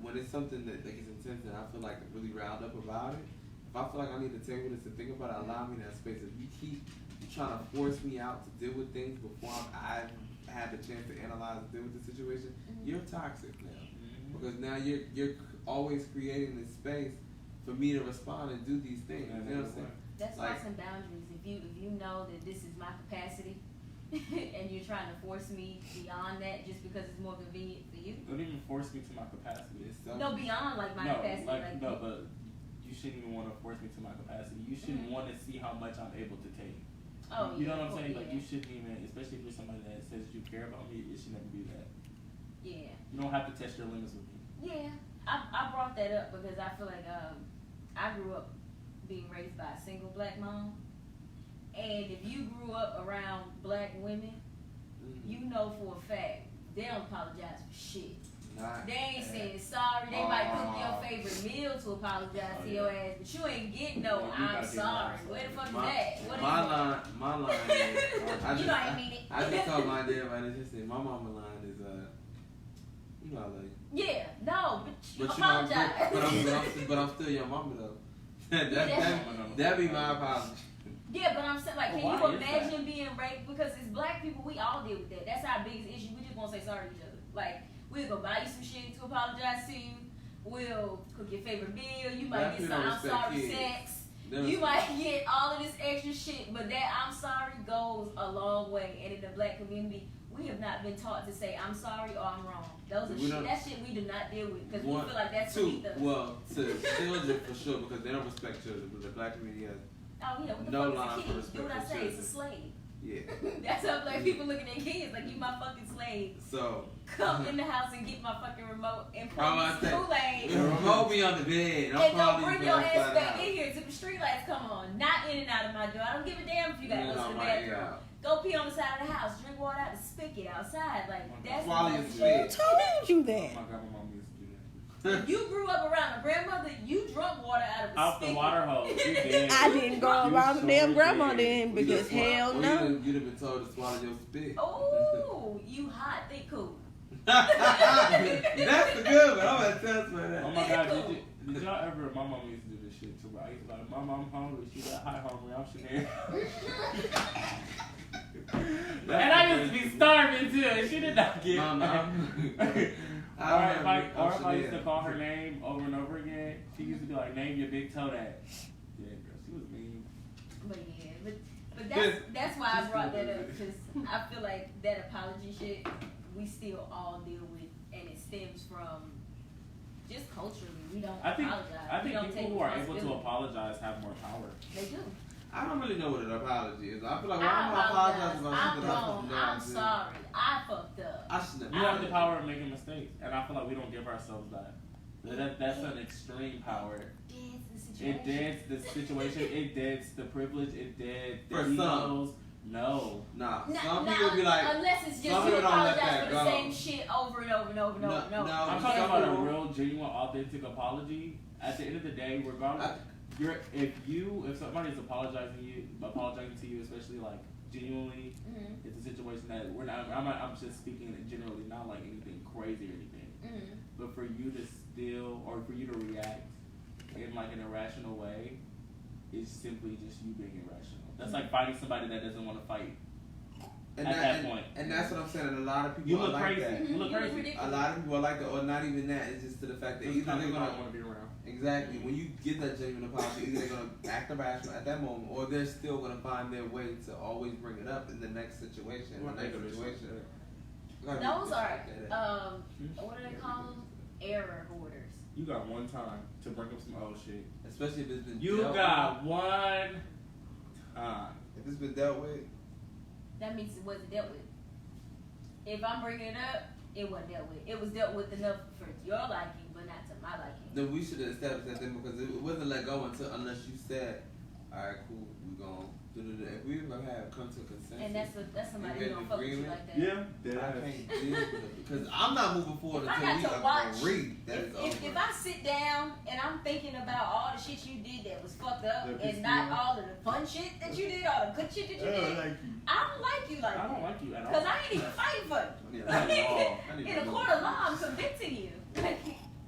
when it's something that like is intense and I feel like really riled up about it, if I feel like I need to take minutes to think about it, allow me that space. If you keep trying to force me out to deal with things before I've had the chance to analyze and deal with the situation, you're toxic now. Because now you're always creating this space for me to respond and do these things. You know what I'm saying? That's why some boundaries. If you know that this is my capacity and you're trying to force me beyond that just because it's more convenient for you. Don't even force me to my capacity. No, beyond like my capacity. But you shouldn't even want to force me to my capacity. You shouldn't want to see how much I'm able to take. Oh, you know what I'm saying? Yeah. Like you shouldn't even, especially if you're somebody that says you care about me, it should never be that. Yeah. You don't have to test your limits with me. Yeah, I brought that up because I feel like I grew up being raised by a single black mom, and if you grew up around black women, you know for a fact they don't apologize for shit. They ain't saying sorry. They might cook your favorite meal to apologize to your ass, but you ain't getting no I'm sorry. Where the fuck is that? My line is, you know I mean it. I just told my dad about it. Just said my mama line is you know I love you. Yeah, no, but you But apologize. but I'm still your mama though. That'd be my apology. Yeah, but I'm saying, like, can Why you is imagine being raped? Because as black people, we all deal with that. That's our biggest issue. We just won't say sorry to each other. Like, we'll go buy you some shit to apologize to you. We'll cook your favorite meal. You might get some I'm sorry sex. You might get all of this extra shit, but that I'm sorry goes a long way. And in the black community, we have not been taught to say I'm sorry or I'm wrong. Those are shit. That shit we do not deal with because we feel like that's beneath us. Well, to children for sure because they don't respect children. But the black community has what the no fuck line is a for kid? respect Do what I for say. children. It's a slave. Yeah. That's how black people look at their kids like you my fucking slave. So come in the house and get my fucking remote and put the Kool-Aid. Remote me on the bed. And don't bring your ass back in here till the street lights come on. Not in and out of my door. I don't give a damn if you gotta go to the bathroom. Go pee on the side of the house. Drink water out the spigot outside. Like that's Quality the spit. Who told you that? Oh my god, my mom used to do that. If you grew up around a grandmother, you drunk water out of the Out spigot. the water hose. You did. I didn't go around the damn grandma then because hell no. You'd have been told to swallow your spit. Oh, you hot, think cool. That's the good one. I'm gonna tell you that. Oh my god, did y'all ever? My mom used to do this shit too. I used to be like, Mom, I'm hungry. She got high hungry. I'm Sinead. And I used to be starving too, and she did not get it. Or if I used to call her name over and over again, she used to be like, name your big toe that. Yeah, girl, she was mean. But yeah, but that's why I brought that up because I feel like that apology shit we still all deal with, and it stems from just culturally we don't apologize. I think we don't people who are able to apologize have more power. They do. I don't really know what an apology is. I feel like I I'm apologizing about I'm something wrong. I'm sorry. I fucked up. I should You have the power of making mistakes, and I feel like we don't give ourselves that. That's an extreme power. It deads the situation. It deads the privilege. It deads the For egos. No. Nah. Some people be like, unless it's just some you people don't let apologize that for go. the same shit over and over and over and over and over. I'm talking about a real, genuine, authentic apology. At the end of the day, regardless, if somebody's apologizing to you, especially like genuinely, it's a situation that we're not. I'm just speaking generally, not like anything crazy or anything. Mhm. But for you to still, or for you to react in like an irrational way, is simply just you being irrational. That's like fighting somebody that doesn't want to fight. And At that point. and that's what I'm saying. And a lot of people You are look like crazy. that. You look You look crazy. ridiculous. A lot of people are like that, or not even that. It's just to the fact that either they're Sometimes I gonna don't want to be around. exactly when you get that genuine apology, either they're gonna act irrational at that moment, or they're still gonna find their way to always bring it up in the next situation. What The next negative situation. shit? Those are Hmm? what do they call them? Error orders. You got one time to bring up some old shit. Especially if it's been You dealt got one time. with. If it's been dealt with. That means it wasn't dealt with. If I'm bringing it up, it wasn't dealt with. It was dealt with enough for your liking, but not to my liking. Then we should have established that then because it wasn't let go unless you said, all right, cool, we gon' do. If we ever have come to a consensus, And that's somebody You who get don't fuck with you agreement? like that. Yeah. I can't deal with it because I'm not moving forward If I until we got to watch, agree that it's if over. I sit down and I'm thinking about all the shit you did that was fucked up, That pissed and not you off. all of the fun shit that you did, all the good shit that you did, you. I don't like you like I that. don't like you at all. Because I ain't even fighting for you. Yeah, not at all. I need In to a move court of on. law, I'm convicting you.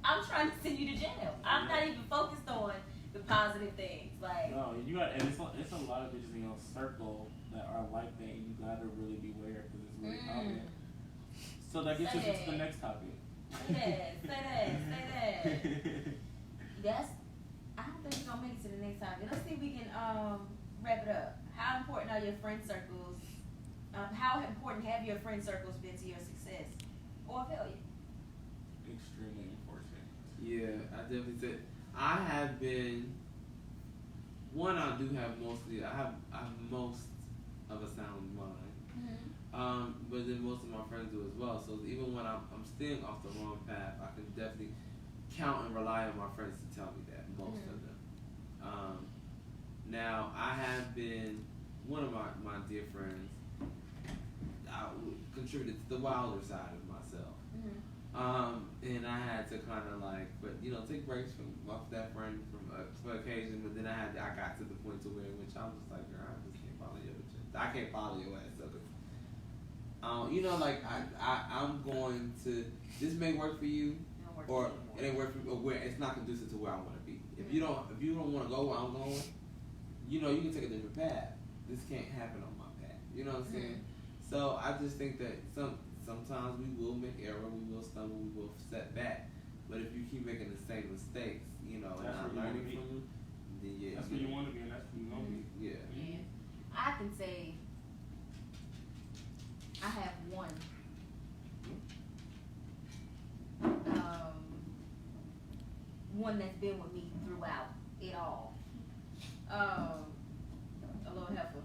I'm trying to send you to jail. I'm not even focused on the positive things. Like, No, you got, and it's a lot of bitches in your circle that are like that, and you gotta really beware because it's really common. So that gets us Say into the that. next topic. say that. That's. I don't think we're gonna make it to the next topic. Let's see if we can wrap it up. How important are your friend circles? How important have your friend circles been to your success or failure? Extremely important. Yeah, I definitely said I have been. One, I do have mostly. I have most of a sound mind. But then most of my friends do as well. So even when I'm steering off the wrong path, I can definitely count and rely on my friends to tell me that. Most of them. Now I have been one of my dear friends. I contributed to the wilder side of myself. And I had to kind of like, but take breaks from off that friend for occasion. But then I got to the point to where in which I was just like, girl, I just can't follow your agenda. I can't follow your ass. So, like I'm going to this may work for you, or it ain't work for me, or where it's not conducive to where I want to be. If you don't want to go where I'm going, you can take a different path. This can't happen on my path. You know what I'm saying? So I just think that sometimes we will make error, we will stumble, we will set back. But if you keep making the same mistakes, and That's not where you learning wanna from them, then yeah, That's where you want to be, and that's where you gonna be. Yeah. Yeah. I can say I have one. One that's been with me throughout it all. A little heifer.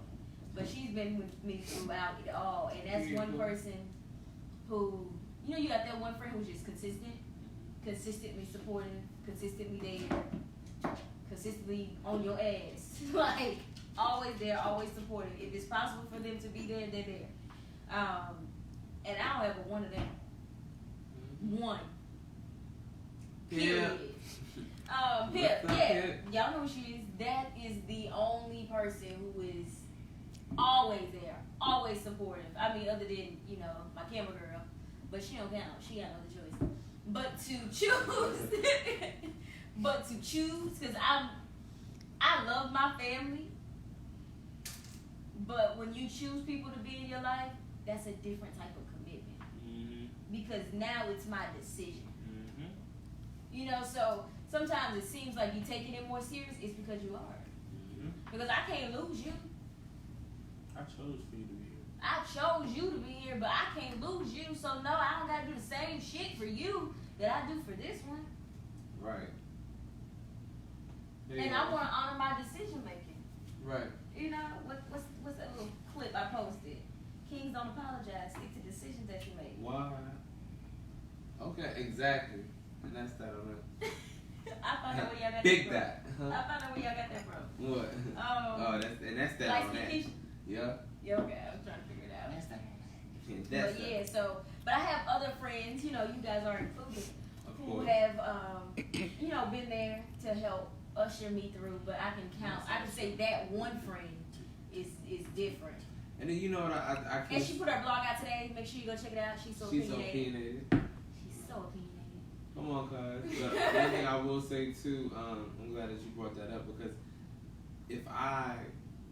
But she's been with me throughout it all. And that's one person who, you got that one friend who's just consistent, consistently supportive, consistently there, consistently on your ass. Like, always there, always supportive. If it's possible for them to be there, they're there. And I don't have a one of them. One. Period. Pip, yeah. Y'all know who she is. That is the only person who is always there, always supportive. I mean, other than, my camera girl. But she don't count. She got no other choice. But to choose, because I love my family. But when you choose people to be in your life, that's a different type of commitment. Because now it's my decision. So sometimes it seems like you're taking it more serious. It's because you are. Because I can't lose you. I chose for you to be here. I chose you to be here, but I can't lose you. So no, I don't gotta do the same shit for you that I do for this one. Right. And I want to honor my decision making. Right. What's that little clip I posted? Kings don't apologize. Stick to decisions that you make. Why? Okay, exactly. And that's that on it. I found out where y'all got Big that that. from. I found out where y'all got that from. What? That's that Light on that. skin Yeah. Yeah, okay. I was trying to figure it out. That's But yeah, but I have other friends, you guys are included, Of who course. have, been there to help usher me through. But I can say that one friend is different. And then what I And she put her blog out today. Make sure you go check it out. She's so opinionated. opinionated. She's so opinionated. Come on, cuz. But one thing I will say too, I'm glad that you brought that up because if I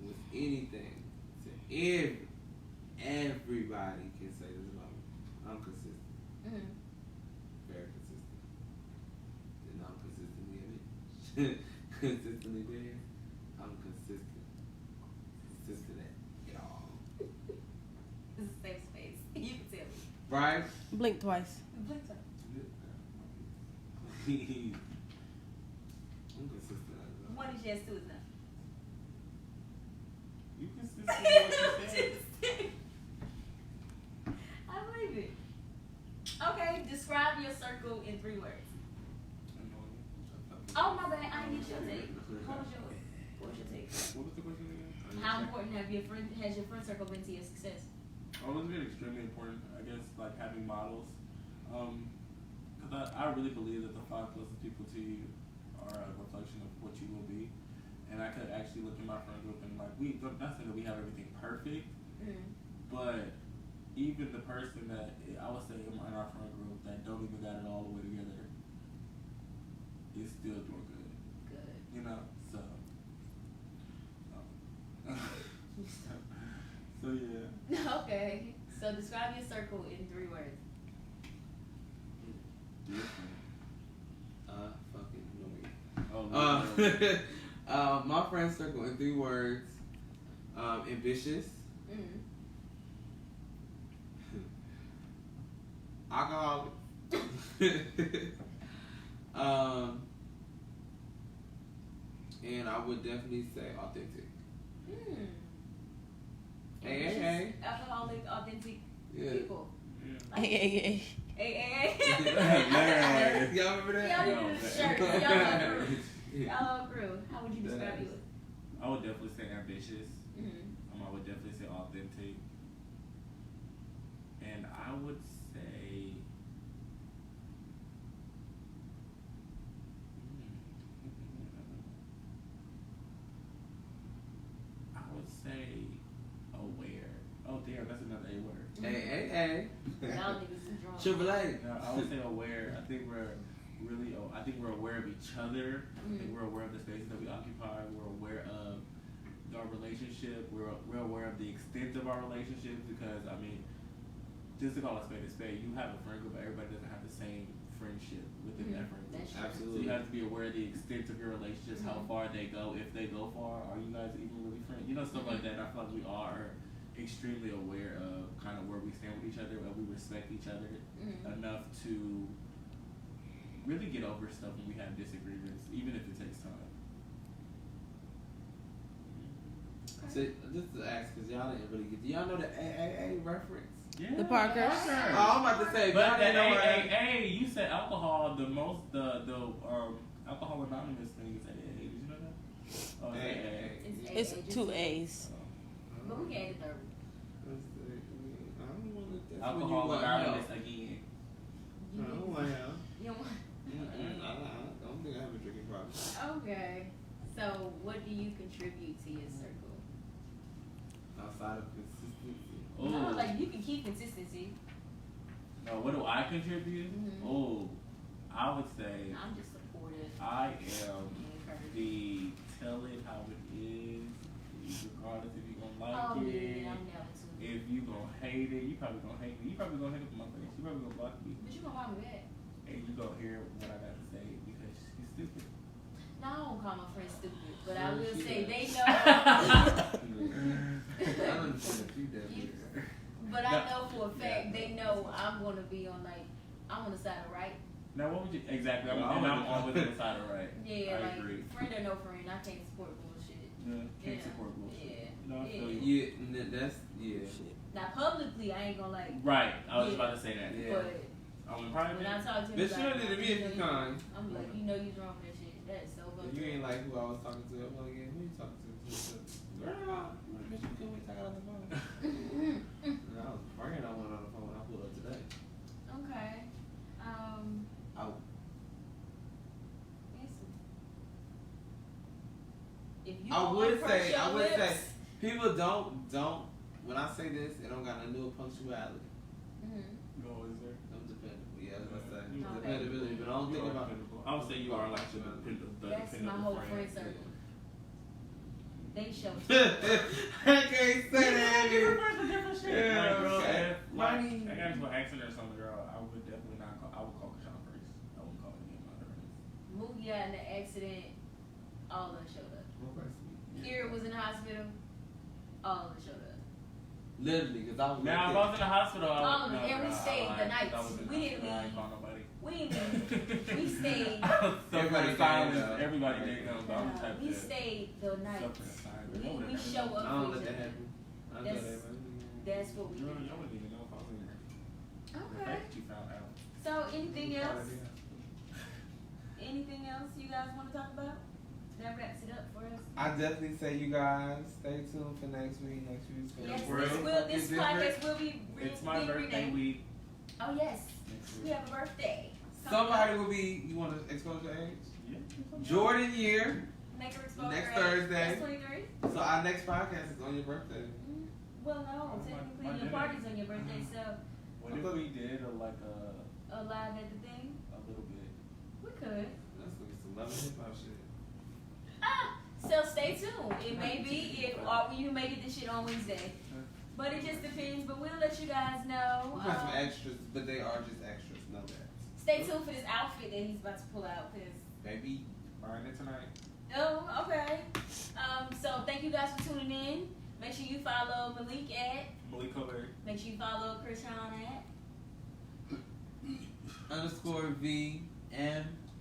was anything to everybody can say this about me. I'm consistent. Mm-hmm. Very consistent. And I'm consistently in it. Consistently there. I'm consistent. Consistent at it all. This is a safe space. You can tell me. Right? Blink twice. Blink time. I'm consistent at it all. One is yes, two is no. You consistent with what you said. I believe it. Okay, describe your circle in 3 words. Oh my bad, I didn't get your take. What was your take? What was the question again? How important has your friend circle been to your success? Oh, it's been extremely important. I guess like having models. Because I really believe that the 5 closest people to you are a reflection of what you will be. And I could actually look at my friend group and like not saying that we have everything perfect, but even the person that I would say in our friend group that don't even got it all the way together is still doing good. Good. You know, so so yeah. Okay. So describe your circle in 3 words. Different. Fucking Oh, no. My friend circle in 3 words. Ambitious. Alcoholic. And I would definitely say authentic. Hey. Alcoholic, authentic Yeah. people. Hey, hey, Hey. Y'all remember that? Y'all No, need the but- shirt. Y'all grew. Y'all grew. How would you describe you? I would definitely say ambitious. Mm-hmm. I would definitely say authentic. And I would say aware. Oh damn, that's another A word. Hey. Y'all niggas is drunk. Triple A. No, I would say aware. I think we're aware of each other. I think we're aware of the spaces that we occupy. We're aware of our relationship. We're aware of the extent of our relationship because I mean, just to call a spade, you have a friend group, but everybody doesn't have the same friendship within that friend group. That's true. Absolutely. So you have to be aware of the extent of your relationships, how far they go, if they go far, are you guys even really friends? You know, stuff like that. And I feel like we are extremely aware of kind of where we stand with each other, and we respect each other enough to really get over stuff when we have disagreements, even if it takes time. So just to ask, because y'all didn't really get. Do y'all know the AAA reference? Yeah. The Parkers. Oh, I'm about to say, But y'all the didn't know what AAA, you said alcohol. The Alcohol Anonymous thing is AA. Did you know that? Oh, it's AA. It's 2 A's. But we can add the 3rd. I don't want to. Alcohol Anonymous again. I don't want help. You don't want. I don't think I have a drinking problem. Okay. So, what do you contribute to your circle? Outside of consistency. No, like you can keep consistency. No, what do I contribute? Oh, I would say I'm just supportive. I am and encouraging. the tell it how it is, regardless if you're gonna like Oh it. yeah, I'm never too. If you gonna hate it, you probably gonna hate me. You probably gonna hate up in my face. You probably gonna block me. But you gonna call me back? And you gonna hear what I got to say because she's stupid. No, I don't call my friends stupid, but I will She say does. they know. I understand if you definitely. But I know for a fact they know I'm gonna be on I'm on the side of right. Now, what would you exactly? Well, I'm I'm always on the side of right. Yeah, I like agree. friend or no friend, I can't support bullshit. Yeah, can't Yeah. support bullshit. Yeah. No, I feel Yeah. you. Now publicly, I ain't gonna like. Right, I was Yeah. about to say that. Yeah. But In private. when I talk to him, But about surely to me, if you kind. I'm like, you know, you wrong for that shit. That is so fucked You up. ain't like who I was talking to. I'm like, yeah, who you talking to? Girl, bitch, you couldn't wait till I got on the phone. And I was praying I went on the phone when I pulled up today. Okay. Out. Listen. If you I don't would compress say, your I would say, lips- people don't. When I say this, it don't got nothing to do with punctuality. Mhm. No, is there? I'm dependable. Yeah, that's what I say. You are Dependability, but I don't You think are about. dependable. I would say you are like the dependable. That's my whole friend circle. They show. I can't say that. Yeah, Like, girl, okay. if, like, I mean- I got into an accident or something, girl, I would definitely not call. I would call Kashawn first. I wouldn't call any of my other friends. Mookie got in the accident. All of them showed up. Kira was in the hospital. All of them showed up. Literally, because I was. Now, if I was in the hospital, I All would. of them, and we stayed the night. I was in the We didn't hospital, I ain't leave. call nobody. We didn't. We stayed. Everybody Everybody silence. did, though. Everybody did come, but I'm the type We that stayed the night. suffer in silence. We show I up don't for let each that other. happen. I let That's- everybody. That's what we You do. wouldn't even know if I was in there. The Okay. fact that you found out. So anything else? Anything else you guys want to talk about? That wraps it up for us. I definitely say you guys stay tuned for next week. Next week's gonna Yes, be Well, this different. podcast will be It's my being birthday renamed. week Oh yes, next we week. have a birthday. Somebody will be. You want to expose your age? Yeah. Jordan year. Make her explode Next her age. Thursday. That's 23. So our next podcast is on your birthday. Well, no, Oh, my technically your dinner. party's on your birthday, so What if we did like live at the thing, a little bit? we could. Let's look at some love and hip hop shit. So stay tuned. It may be if or you may get this shit on Wednesday, but it just depends. But we'll let you guys know. We got some extras, but they are just extras. Know that. Stay tuned for this outfit that he's about to pull out. Cause Baby. Buying it tonight. oh, okay. So thank you guys for tuning in. Make sure you follow Malik at. Malik Colbert. Make sure you follow Krishan at. _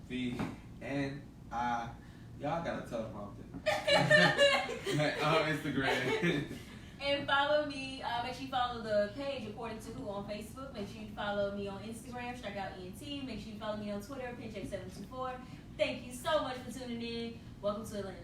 VMVNI. Y'all gotta tell them often. On Instagram. And follow me. Make sure you follow the page According to Who on Facebook. Make sure you follow me on Instagram, Strikeout ENT. Make sure you follow me on Twitter, Pincheck724. Thank you so much for tuning in. Welcome to Atlanta.